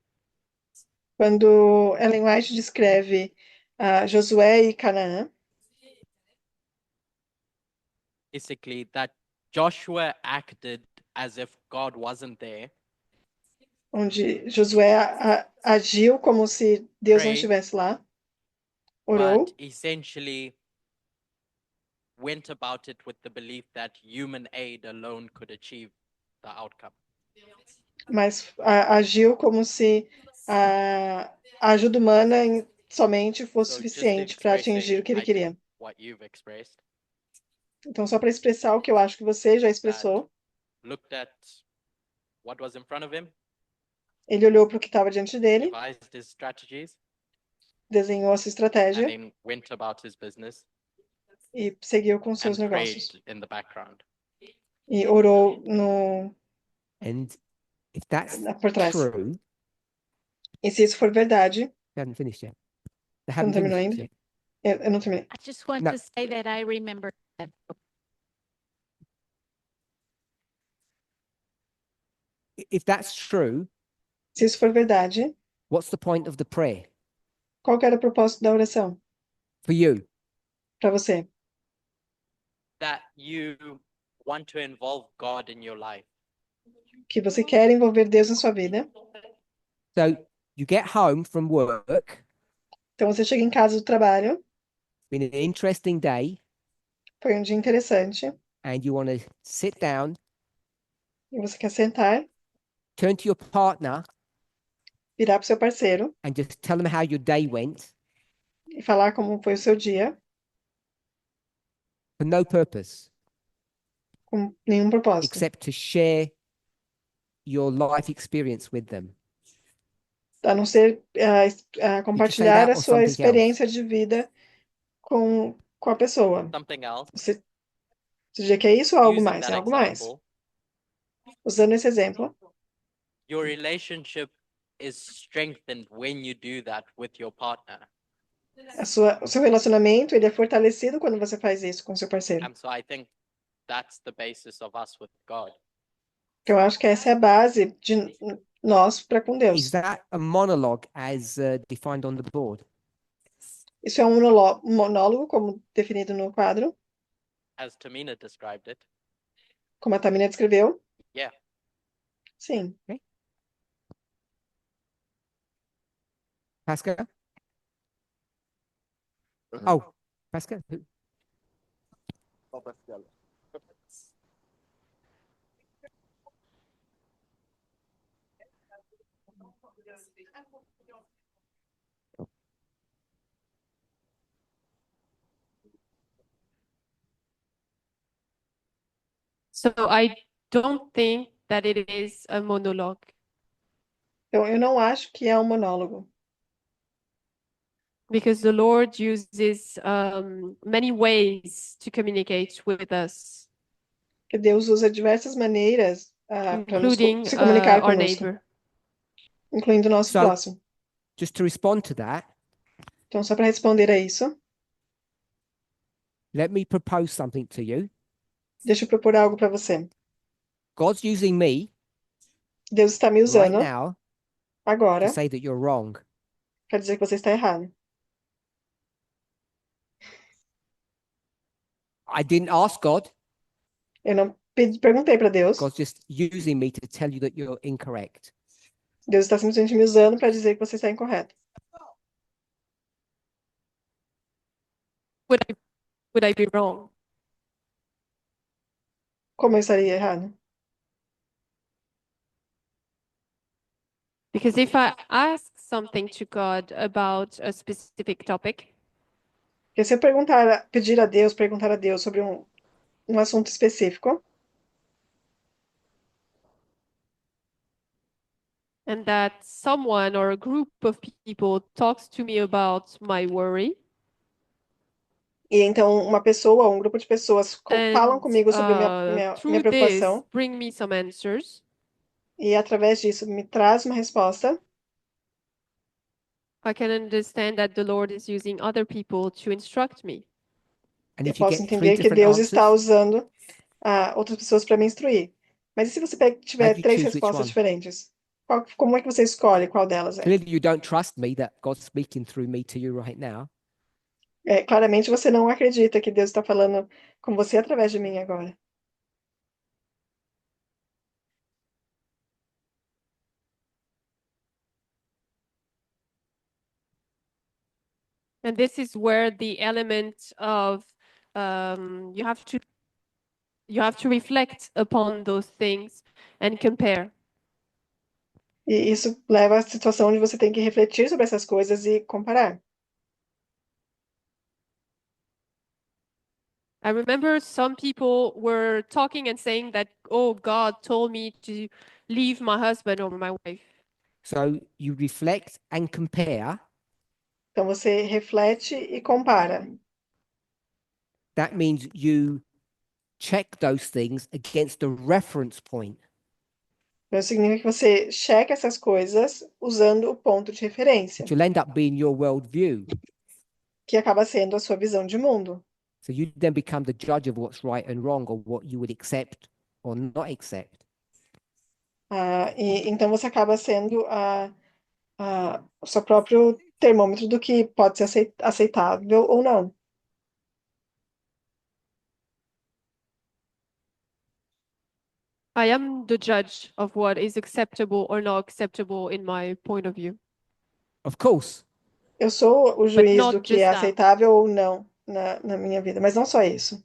Quando Ellen White descreve Josué e Canaã, basically that Joshua acted as if God wasn't there, onde Josué agiu como se Deus não Pray. estivesse lá, orou, but essentially went about it with the belief that human aid alone could achieve the outcome. mas agiu como se a ajuda humana somente fosse So just suficiente para atingir expressing, o que ele I think, queria. what you've expressed, Então, só para expressar o que eu acho que você já expressou, looked at what was in front of him, ele olhou para o que estava diante dele, devised his strategies, desenhou a sua and estratégia then went about his business e seguiu com seus and negócios. prayed in the background. E orou And if that's por trás. true, E se isso for verdade, they haven't finished yet. They não haven't terminou finished ainda? yet. Eu não terminei. I just want No. to say that I remember that. If that's true, Se isso for verdade, what's the point of the prayer qual que era o propósito da oração for you? para você? That you want to involve God in your life. Que você quer envolver Deus na sua vida. So you get home from work, Então você chega em casa do trabalho, been an interesting day, foi um dia interessante, and you want to sit down, e você quer sentar, turn to your partner, virar para o seu parceiro and just tell them how your day went e falar como foi o seu dia, for no purpose com nenhum propósito, except to share your life experience with them. a não ser compartilhar that a or sua something else? experiência de vida com a pessoa. Something else, Você diria que é isso ou algo using mais? that É algo mais. example, Usando esse exemplo, your relationship is strengthened when you do that with your partner. o seu relacionamento ele é fortalecido quando você faz isso com seu parceiro. And so I think that's the basis of us with God. Eu acho que essa é a base de nós para com Deus. Is that a monologue as defined on the board? Isso é um monólogo, como definido no quadro, As Tamina described it, como a Tamina descreveu? Yeah. Sim. Pascal? Oh, Pascal. So I don't think that it is a monologue. Então, eu não acho que é um monólogo, Because the Lord uses many ways to communicate with us, porque Deus usa diversas maneiras para including se comunicar our conosco, neighbor. incluindo o nosso So- próximo. Just to respond to that, Então, só para responder a isso, let me propose something to you. deixa eu propor algo para você. God's using me Deus está me right usando now to agora say that you're wrong. para dizer que você está errado. I didn't ask God. Eu não perguntei para Deus. God's just using me to tell you that you're incorrect. Deus está simplesmente me usando para dizer que você está incorreto. Would I be wrong? Como eu estaria errado? Because if I ask something to God about a specific topic, Porque se eu perguntar a Deus sobre um assunto específico, and that someone or a group of people talks to me about my worry, e então uma pessoa ou um grupo de pessoas falam and comigo sobre minha through this preocupação, bring me some answers, e através disso me traz uma resposta, I can understand that the Lord is using other people to instruct me. And eu if you posso get three entender que different Deus answers, está usando outras pessoas para me instruir. Mas e se você tiver How do you 3 choose which respostas one? diferentes? Como é que você escolhe qual delas é? clearly you don't trust me that God's speaking through me to you right now. Claramente você não acredita que Deus está falando com você através de mim agora. And this is where the element of you have to reflect upon those things and compare. E isso leva à situação onde você tem que refletir sobre essas coisas e comparar. I remember some people were talking and saying that, oh, God told me to leave my husband or my wife. So you reflect and compare. Então você reflete e compara. That means you check those things against the reference point. Então significa que você checa essas coisas usando o ponto de referência, Which will end up being your worldview. que acaba sendo a sua visão de mundo. So you then become the judge of what's right and wrong, or what you would accept or not accept. E então você acaba sendo o seu próprio termômetro do que pode ser aceitável ou não. I am the judge of what is acceptable or not acceptable in my point of view. Of course, Eu sou o juiz not do que é just that. aceitável ou não na minha vida, mas não só isso.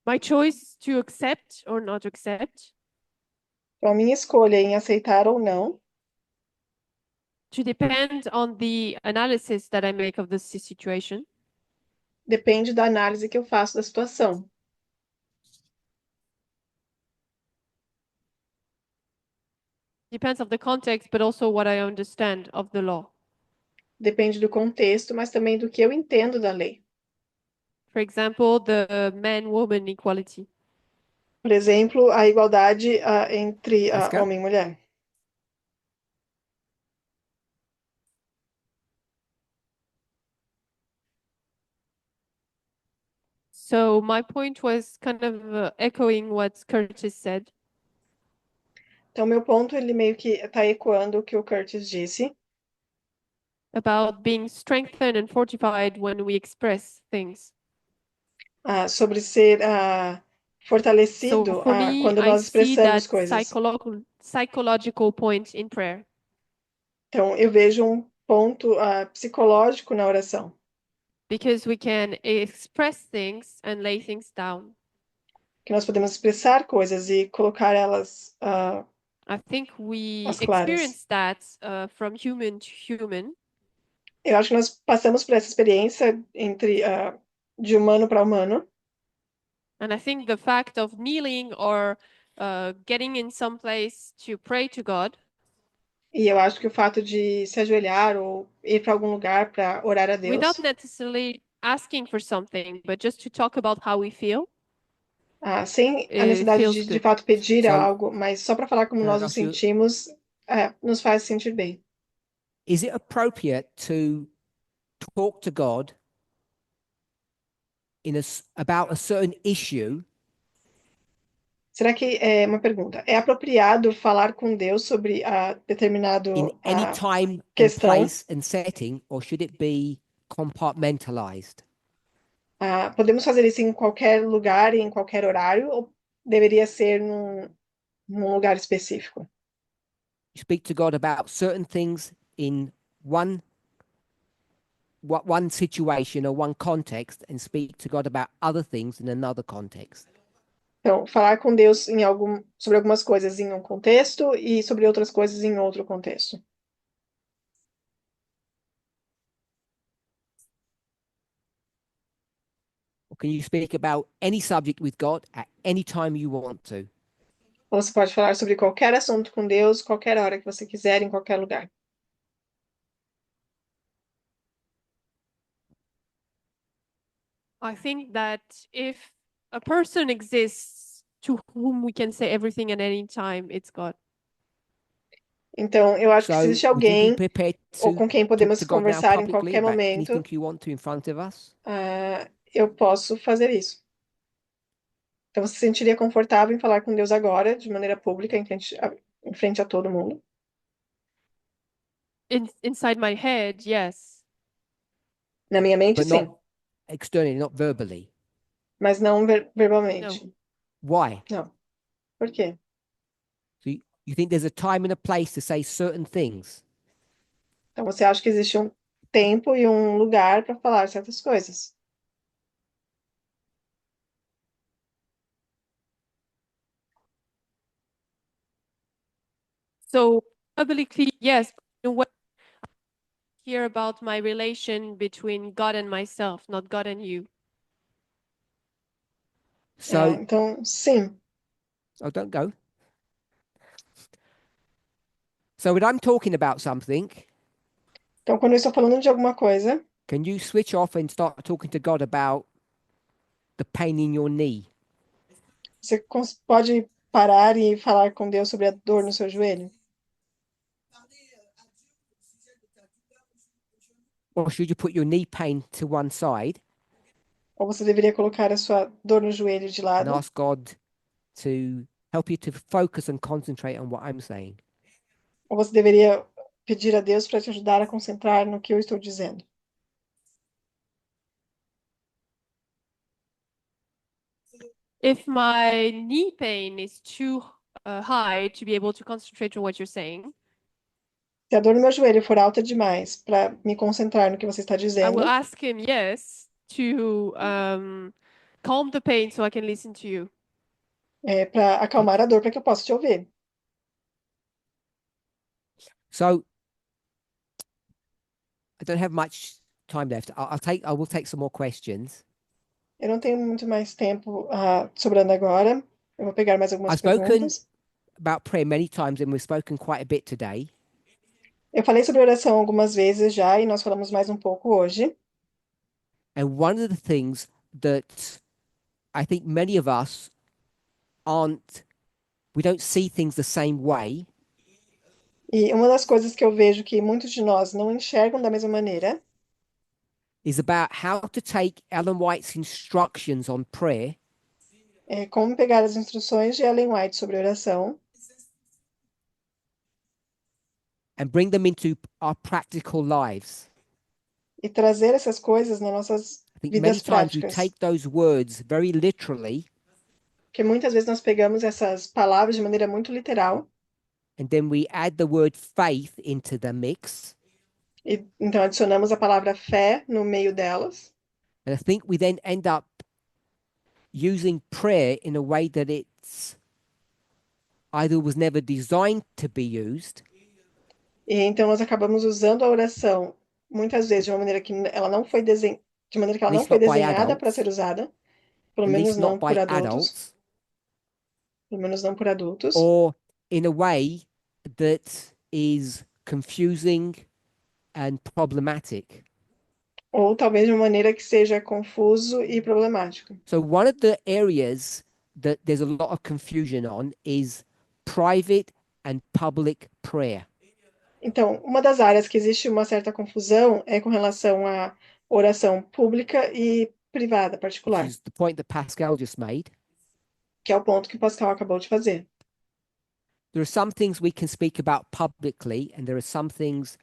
My choice to accept or not accept, Então, a minha escolha em aceitar ou não to depend on the analysis that I make of the situation, depende da análise que eu faço da situação. depends of the context, but also what I understand of the law. Depende do contexto, mas também do que eu entendo da lei. For example, the man-woman equality. Por exemplo, a igualdade entre Oscar? homem e mulher. So my point was kind of echoing what Curtis said. Então, meu ponto, ele meio que está ecoando o que o Curtis disse, About being strengthened and fortified when we express things. sobre ser So fortalecido for me, quando I nós see that expressamos coisas. psychological point in prayer. Então, eu vejo um ponto psicológico na oração, Because we can express things and lay things down. que nós podemos expressar coisas e colocar elas I think we as claras. experience that from human to human. Eu acho que nós passamos por essa experiência de humano para humano. And I think the fact of kneeling or getting in some place to pray to God E eu acho que o fato de se ajoelhar ou ir para algum lugar para orar a Deus, without necessarily asking for something, but just to talk about how we feel, sem a it necessidade feels de good. fato pedir So- algo, mas só para falar como Can I nós nos ask you- sentimos, nos faz sentir bem. is it appropriate to talk to God about a certain issue Será que é uma pergunta? É apropriado falar com Deus sobre determinado in any time and questão? place and setting, or should it be compartmentalized? Podemos fazer isso em qualquer lugar e em qualquer horário, ou deveria ser num lugar específico? You speak to God about certain things in one situation or one context, and speak to God about other things in another context. Então, falar com Deus sobre algumas coisas em um contexto e sobre outras coisas em outro contexto. Or can you speak about any subject with God at any time you want to? Ou você pode falar sobre qualquer assunto com Deus, qualquer hora que você quiser, em qualquer lugar. I think that if a person exists to whom we can say everything at any time, it's God. Então, eu acho que se So, existe would you be alguém prepared ou to com quem talk podemos to God now conversar em publicly qualquer about momento, anything you want to in front of us? eu posso fazer isso. Então, você se sentiria confortável em falar com Deus agora, de maneira pública, em frente a todo mundo? Inside my head, yes. Na minha mente, But sim, not externally, not verbally. mas não verbalmente. Why? Não. Por quê? So you think there's a time and a place to say certain things? Então, você acha que existe um tempo e um lugar para falar certas coisas? So publicly, yes. But when I hear about my relation between God and myself, not God and you. So, Então, sim. oh, don't go. So when I'm talking about something, Então, quando eu estou falando de alguma coisa, can you switch off and start talking to God about the pain in your knee? você pode parar e falar com Deus sobre a dor no seu joelho? Or should you put your knee pain to one side Ou você deveria colocar a sua dor no joelho de and lado ask God to help you to focus and concentrate on what I'm saying? ou você deveria pedir a Deus para te ajudar a concentrar no que eu estou dizendo? If my knee pain is too high to be able to concentrate on what you're saying, Se a dor no meu joelho for alta demais para me concentrar no que você está I dizendo, will ask him, yes, to calm the pain so I can listen to you. para acalmar a dor para que eu possa te ouvir. So I don't have much time left. I will take some more questions. Eu não tenho muito mais tempo sobrando agora. Eu vou pegar mais algumas I've spoken perguntas. about prayer many times and we've spoken quite a bit today. Eu falei sobre oração algumas vezes já e nós falamos mais um pouco hoje. And one of the things that I think many of us we don't see things the same way, E uma das coisas que eu vejo que muitos de nós não enxergam da mesma maneira is about how to take Ellen White's instructions on prayer é como pegar as instruções de Ellen White sobre oração and bring them into our practical lives. e trazer essas coisas nas nossas I think many vidas times we práticas. take those words very literally Porque muitas vezes nós pegamos essas palavras de maneira muito literal and then we add the word faith into the mix. e então adicionamos a palavra fé no meio delas. And I think we then end up using prayer in a way that it's either was never designed to be used, E então nós acabamos usando a oração muitas vezes de uma maneira que ela não foi de maneira que ela at não least foi not by desenhada para adults, ser usada, pelo at menos least não not por by adultos, adults, pelo menos não por adultos, or in a way that is confusing and problematic. ou talvez de uma maneira que seja confuso e problemático. So one of the areas that there's a lot of confusion on is private and public prayer. Então, uma das áreas que existe uma certa confusão é com relação à oração pública e privada, Which particular, is the point that Pascal just made. que é o ponto que o Pascal acabou de fazer. There are some things we can speak about publicly, and there are some things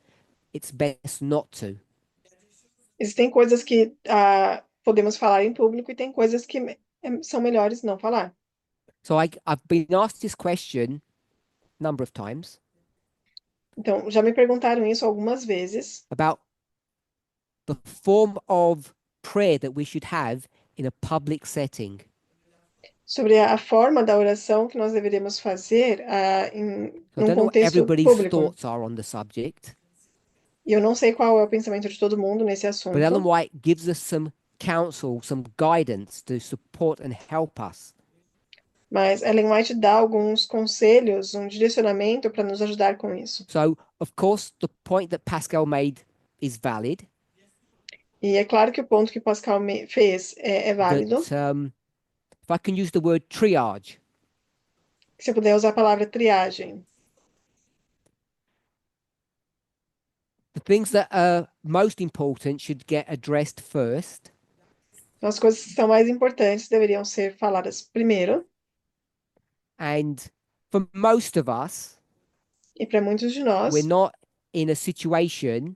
it's best not to. Existem coisas que podemos falar em público e tem coisas que são melhores não falar. So I've been asked this question a number of times Então, já me perguntaram isso algumas vezes, about the form of prayer that we should have in a public setting. sobre a forma da oração que nós deveríamos fazer So I num don't know what contexto everybody's público. thoughts are on the subject, E eu não sei qual é o pensamento de todo mundo nesse assunto, but Ellen White gives us some counsel, some guidance to support and help us. mas Ellen White dá alguns conselhos, um direcionamento para nos ajudar com isso. So, of course, the point that Pascal made is valid. E é claro que o ponto que Pascal fez é válido. That if I can use the word triage, Se eu puder usar a palavra triagem, the things that are most important should get addressed first. Então, as coisas que são mais importantes deveriam ser faladas primeiro, And for most of us, e para muitos de nós, we're not in a situation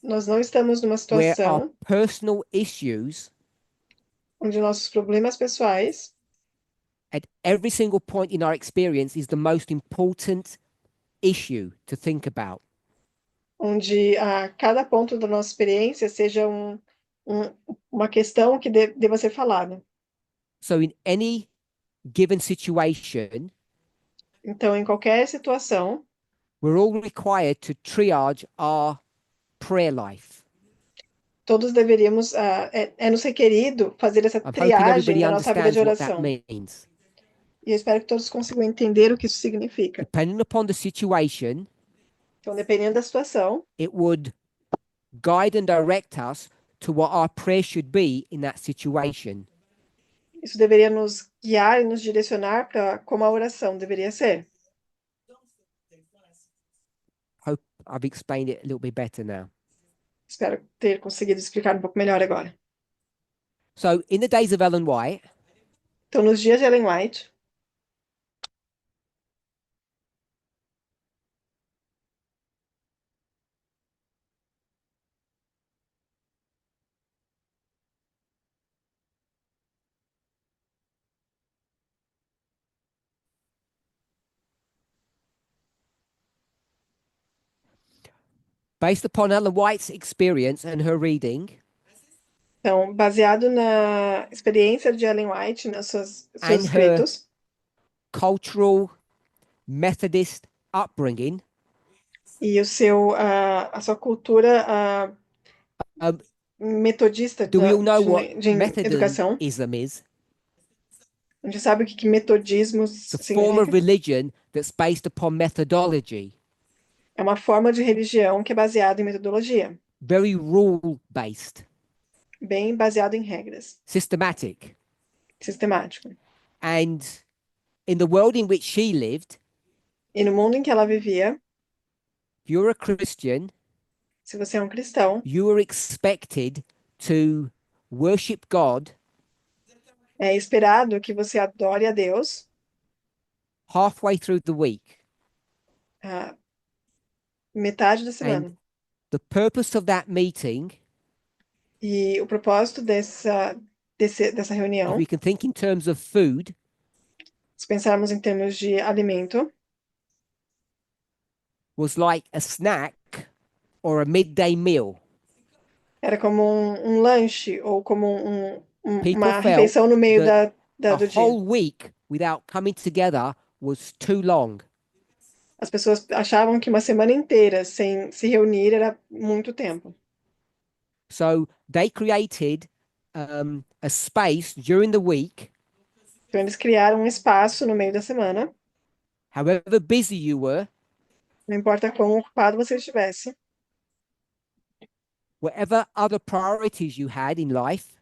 nós não estamos numa where our situação personal issues onde nossos problemas pessoais, at every single point in our experience is the most important issue to think about. onde a cada ponto da nossa experiência seja uma questão que deva ser falada. So in any given situation, Então, em qualquer situação, we're all required to triage our prayer life. todos deveríamos, nos requerido fazer essa I'm hoping triagem everybody da nossa vida understands de what that oração. means. E eu espero que todos consigam entender o que isso significa. Depending upon the situation, Então, dependendo da situação, it would guide and direct us to what our prayer should be in that situation. isso deveria nos guiar e nos direcionar para como a oração deveria ser. Hope I've explained it a little bit better now. Espero ter conseguido explicar um pouco melhor agora. So in the days of Ellen White, Então, nos dias de Ellen White, based upon Ellen White's experience and her reading, então, baseado na experiência de Ellen White, nos seus And escritos, cultural Methodist upbringing, e a sua cultura Um, metodista do we all know what de educação. Methodism is? A gente sabe o que metodismo It's a form of significa? religion that's based upon methodology, É uma forma de religião que é baseada em metodologia, very rule-based, bem baseado em regras, systematic. sistemático. And in the world in which she lived, E no mundo em que ela vivia, if you're a Christian, se você é um cristão, you are expected to worship God é esperado que você adore a Deus halfway through the week. metade da semana. The purpose of that meeting, E o propósito dessa if reunião, we can think in terms of food, se pensarmos em termos de alimento, was like a snack or a midday meal. era como um lanche ou como People uma felt refeição no meio that do A dia. whole week without coming together was too long. As pessoas achavam que uma semana inteira sem se reunir era muito tempo. So they created a space during the week, Então, eles criaram um espaço no meio da semana, however busy you were, não importa quão ocupado você estivesse, whatever other priorities you had in life,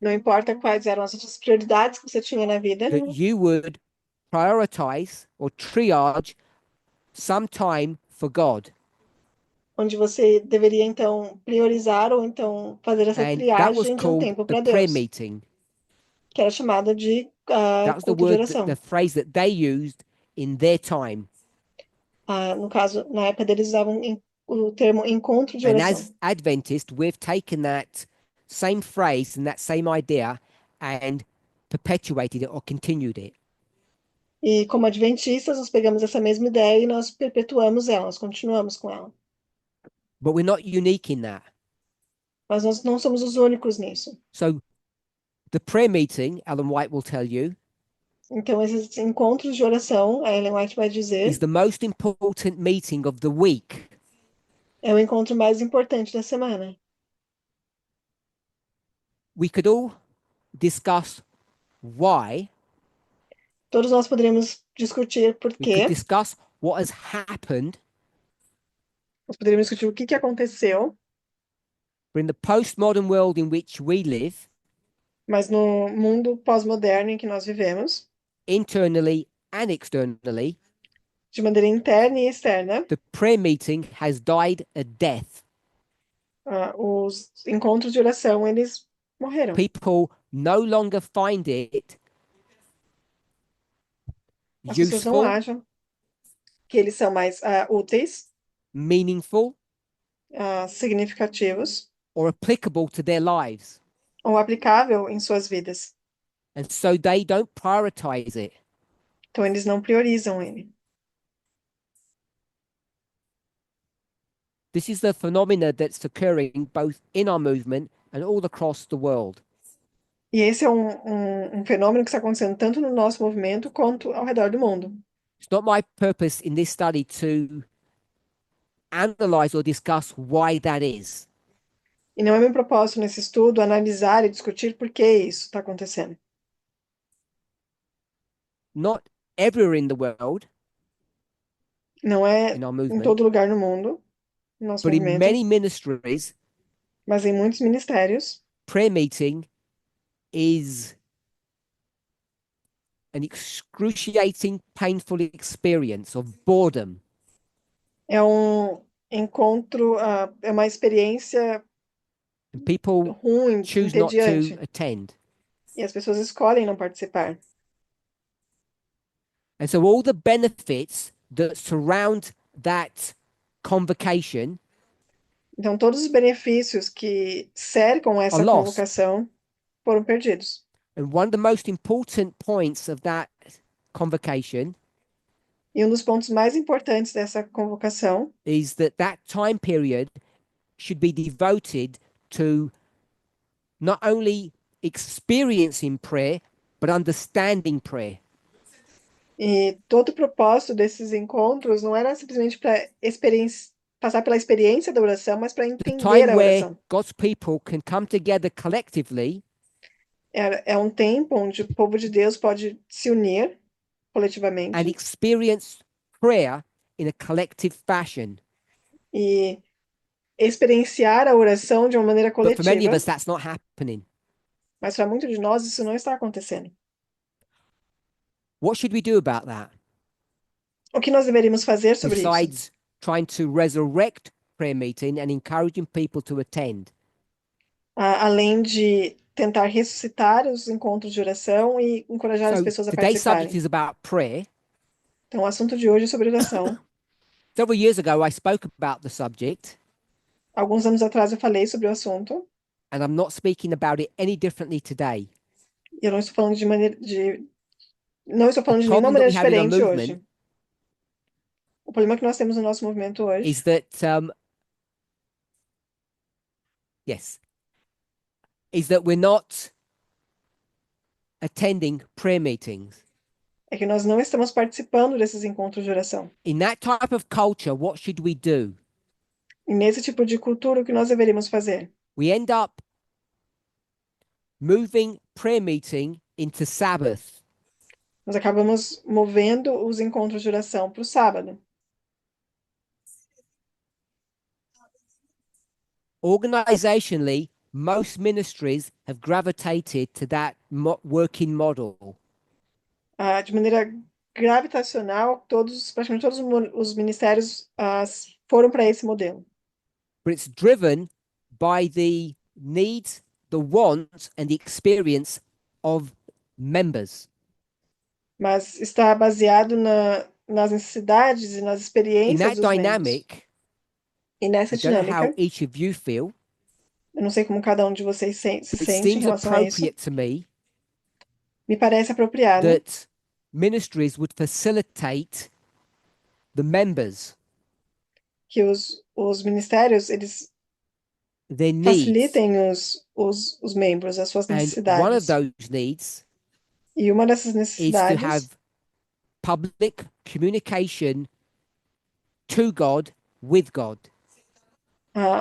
não importa quais eram as outras prioridades que você tinha na vida, that you would prioritize or triage some time for God. onde você deveria, então, priorizar ou, então, fazer essa And that was triagem de um called tempo the para prayer Deus, meeting. que era chamada de That was the culto de word, oração. the phrase that they used in their time. No caso, na época deles usavam o termo encontro de And oração. as Adventists, we've taken that same phrase and that same idea and perpetuated it or continued it. E como adventistas, nós pegamos essa mesma ideia e nós perpetuamos ela, nós continuamos com ela. But we're not unique in that. Mas nós não somos os únicos nisso. So the prayer meeting, Ellen White will tell you, Então, esses encontros de oração, a Ellen White vai dizer, is the most important meeting of the week. é o encontro mais importante da semana. We could all discuss why. Todos nós poderíamos discutir por We could quê, discuss what has happened. nós poderíamos discutir o que aconteceu, But in the postmodern world in which we live, mas no mundo pós-moderno em que nós vivemos, internally and externally, de maneira interna e externa. The prayer meeting has died a death. Os encontros de oração, eles morreram. People no longer find it As pessoas não useful, acham que eles são mais úteis, meaningful, significativos or applicable to their lives. ou aplicável em suas vidas. And so they don't prioritize it. Então, eles não priorizam ele. This is the phenomena that's occurring both in our movement and all across the world. E esse é um fenômeno que está acontecendo tanto no nosso movimento quanto ao redor do mundo. It's not my purpose in this study to analyze or discuss why that is. E não é meu propósito nesse estudo analisar e discutir por que isso está acontecendo. Not everywhere in the world, Não é in our em movement, todo lugar no mundo, no nosso but in movimento, many ministries, mas em muitos ministérios, prayer meeting is an excruciating, painful experience of boredom. é um encontro, é uma experiência And people ruim, choose not to entediante, attend. e as pessoas escolhem não participar. And so all the benefits that surround that convocation Então, todos os benefícios que cercam essa Are lost. convocação foram perdidos. and one of the most important points of that convocation E um dos pontos mais importantes dessa convocação is that time period should be devoted to not only experiencing prayer, but understanding prayer. e todo o propósito desses encontros não era simplesmente para passar pela experiência da oração, mas para The entender time a where oração. God's people can come together collectively É um tempo onde o povo de Deus pode se unir and coletivamente experience prayer in a collective fashion. e experienciar a oração de uma maneira But for many of coletiva, us, that's not happening. mas para muitos de nós isso não está acontecendo. What should we do about that? O que nós deveríamos fazer sobre isso? Besides trying to resurrect prayer meeting and encouraging people to attend. Além de tentar ressuscitar os encontros de oração e encorajar as So pessoas a today's subject participarem. is about prayer. Então, o assunto de hoje é sobre oração. Several years ago, I spoke about the subject, Alguns anos atrás eu falei sobre o assunto, and I'm not speaking about it any differently today. e eu não estou falando não estou falando de nenhuma problem that maneira we have in our diferente movement hoje. O problema que nós temos no nosso movimento hoje Is that we're not attending prayer meetings. é que nós não estamos participando desses encontros de oração. In that type of culture, what should we do? E nesse tipo de cultura, o que nós deveríamos fazer? We end up moving prayer meeting into Sabbath. Nós acabamos movendo os encontros de oração para o sábado. Organizationally, most ministries have gravitated to that working model. De maneira gravitacional, praticamente todos os ministérios foram para esse modelo. But it's driven by the needs, the wants, and the experience of members. Mas está baseado nas necessidades e nas In experiências that dos membros. dynamic, E nessa I don't know how dinâmica, each of you feel, eu não sei como cada um de vocês se but it sente em seems relação a isso. appropriate to me Me parece apropriado that ministries would facilitate the members, que os ministérios, eles their needs. facilitem os membros, as suas And one of necessidades. those needs E uma dessas is to necessidades have public communication to God, with God,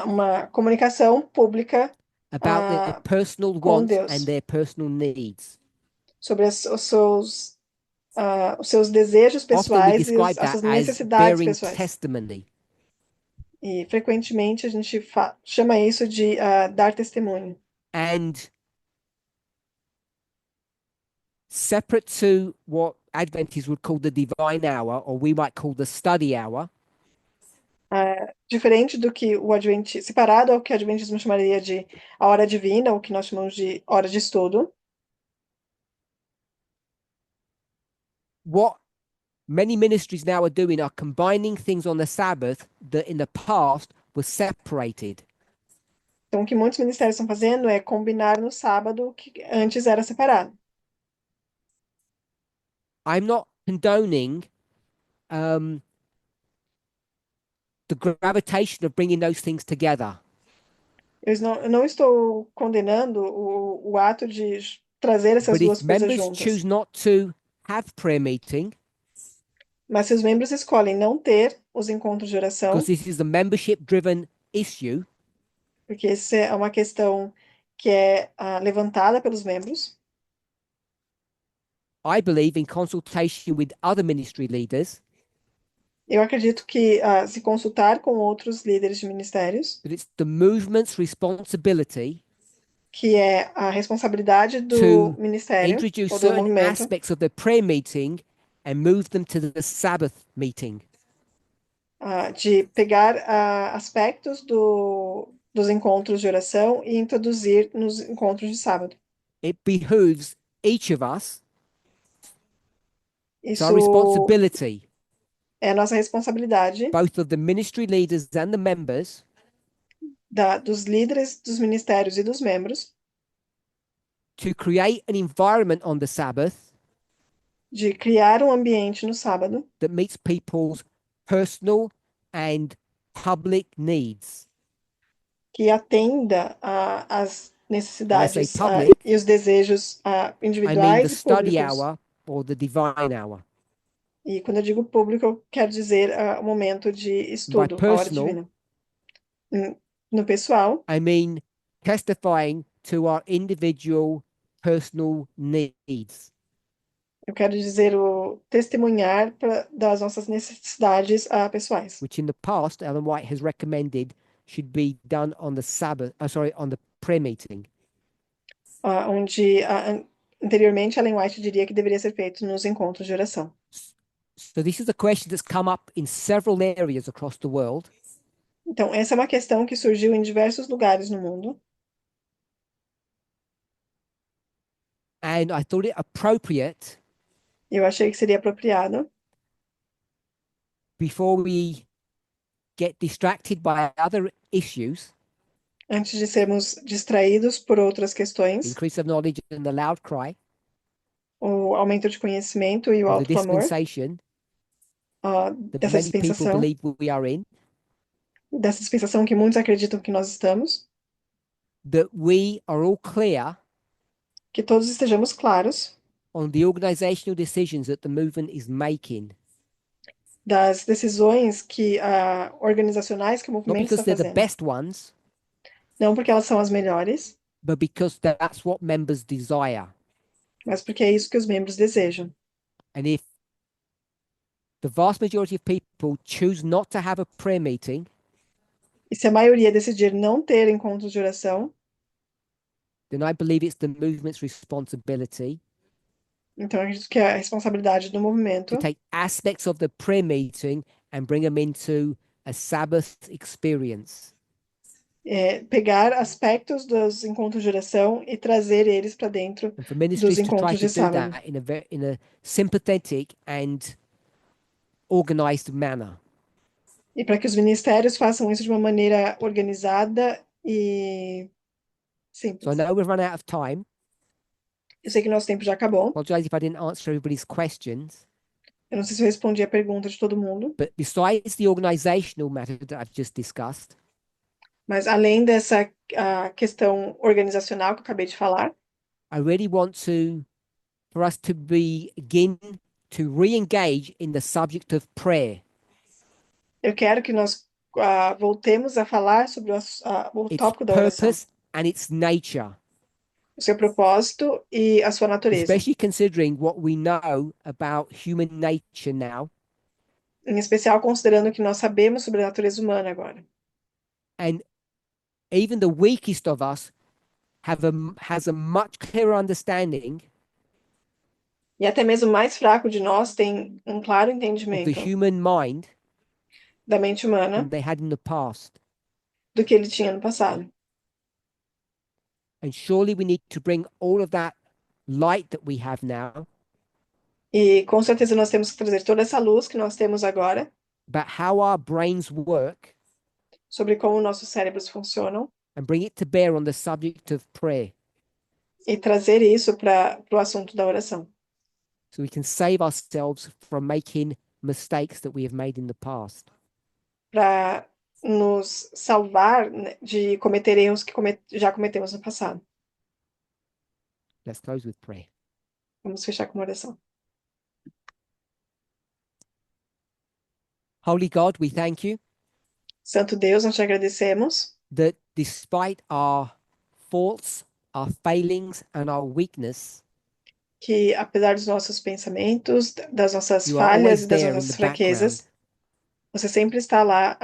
uma comunicação pública about their personal com wants Deus. and their personal needs. sobre os seus desejos Often we pessoais e describe as that suas as necessidades bearing pessoais. testimony. E frequentemente a gente chama isso de dar testemunho. And separate to what Adventists would call the divine hour, or we might call the study hour, Diferente do que o adventismo, separado ao que o adventismo chamaria de a hora divina, ou que nós chamamos de hora de estudo. what many ministries now are doing are combining things on the Sabbath that in the past were separated. Então, o que muitos ministérios estão fazendo é combinar no sábado o que antes era separado. I'm not condoning the gravitation of bringing those things together. Eu não estou condenando o ato de trazer essas But duas if coisas members juntas. choose not to have prayer meeting, Mas se os membros escolhem não ter os encontros de oração, because this is a membership driven issue, porque essa é uma questão que é levantada pelos membros, I believe in consultation with other ministry leaders eu acredito que se consultar com outros líderes de ministérios, that it's the movement's responsibility que é a responsabilidade do to ministério introduce ou do certain movimento, aspects of the prayer meeting and move them to the Sabbath meeting. De pegar aspectos dos encontros de oração e introduzir nos encontros de sábado. It behooves each of us, it's our Isso responsibility, é a nossa responsabilidade, both of the ministry leaders and the members, dos líderes dos ministérios e dos membros, to create an environment on the Sabbath de criar um ambiente no sábado that meets people's personal and public needs. que atenda às necessidades public, e os desejos I mean the individuais e study públicos. hour or the divine hour. E quando eu digo público, eu quero dizer o momento de estudo, a hora personal, divina. No pessoal, I mean testifying to our individual personal needs. eu quero dizer o testemunhar das nossas necessidades pessoais, Which in the past Ellen White has recommended should be done on the Sabbath, on the prayer meeting. Onde anteriormente Ellen White diria que deveria ser feito nos encontros de oração. So this is a question that's come up in several areas across the world. Então, essa é uma questão que surgiu em diversos lugares no mundo. And I thought it appropriate, Eu achei que seria apropriado, before we get distracted by other issues, antes de sermos distraídos por outras questões, increase of knowledge and the loud cry o aumento de conhecimento e o of the alto clamor dispensation that dessa many people dispensação, believe we are in, dessa dispensação que muitos acreditam que nós estamos, that we are all clear que todos estejamos claros on the organizational decisions that the movement is making. das decisões que organizacionais que o Not movimento because está they're the fazendo. best ones, Não porque elas são as melhores, but because that's what members desire. mas porque é isso que os membros desejam. And if the vast majority of people choose not to have a prayer meeting, E se a maioria decidir não ter encontros de oração, then I believe it's the movement's responsibility então eu acredito que é a responsabilidade do movimento to take aspects of the prayer meeting and bring them into a Sabbath experience. Pegar aspectos dos encontros de oração e trazer eles para dentro And for dos ministries to try encontros to de do sábado. that in a sympathetic and organized manner. E para que os ministérios façam isso de uma maneira organizada e So I simples. know we've run out of time. Eu sei que nosso tempo já acabou. Apologize if I didn't answer everybody's questions. Eu não sei se eu respondi a pergunta de todo mundo, But besides the organizational matter that I've just discussed, mas além dessa questão organizacional que eu acabei de falar, I really want for us to begin to re-engage in the subject of prayer. eu quero que nós voltemos a falar sobre o Its tópico da oração, purpose and its nature, o seu propósito e a sua natureza. especially considering what we know about human nature now, Em especial considerando o que nós sabemos sobre a natureza humana agora. and even the weakest of us has a much clearer understanding E até mesmo o mais fraco de nós tem um claro of the entendimento human mind da mente humana than they had in the past. do que ele tinha no passado. And surely we need to bring all of that light that we have now E com certeza nós temos que trazer toda essa luz que nós temos agora about how our brains work sobre como nossos cérebros funcionam and bring it to bear on the subject of prayer e trazer isso para o assunto da oração, so we can save ourselves from making mistakes that we have made in the past. para nos salvar, né, de cometer erros que já cometemos no passado. Let's close with prayer. Vamos fechar com uma oração. Holy God, we thank you Santo Deus, nós te agradecemos that despite our faults, our failings, and our weakness, que, apesar dos nossos pensamentos, das nossas you are falhas always e das there in nossas the background, fraquezas, você sempre está lá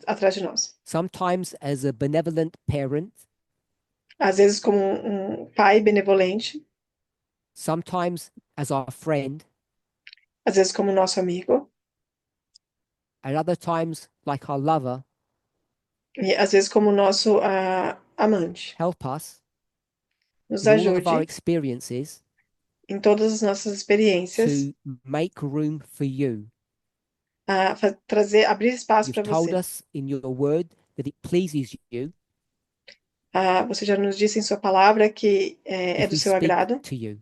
atrás de nós. sometimes as a benevolent parent, Às vezes como um pai benevolente, sometimes as our friend, às vezes como nosso amigo, at other times like our lover. e às vezes como nosso amante. Help us Nos in all of our ajude experiences em todas as nossas experiências to make room for you. a abrir espaço You've para told você. us in your word that it pleases you Você já nos disse em sua palavra que é if do we seu agrado speak to you.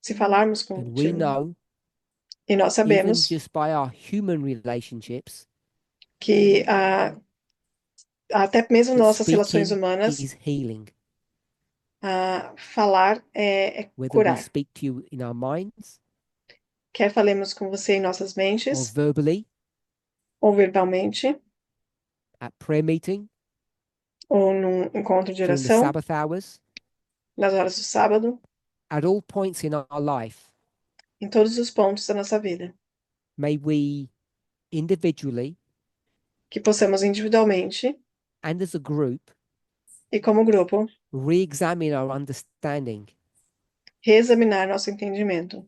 se falarmos And we contigo. know, E nós even sabemos just by our human relationships, que até mesmo that nossas relações speaking humanas, is healing. falar é Whether we curar. speak to you in our minds Quer falemos com você em nossas or mentes verbally ou verbalmente, at prayer meeting, ou num encontro de during the oração, Sabbath hours, nas horas do sábado, at all points in our life, em todos os pontos da nossa vida. may we individually Que possamos individualmente and as a group e como grupo re-examine our understanding reexaminar nosso entendimento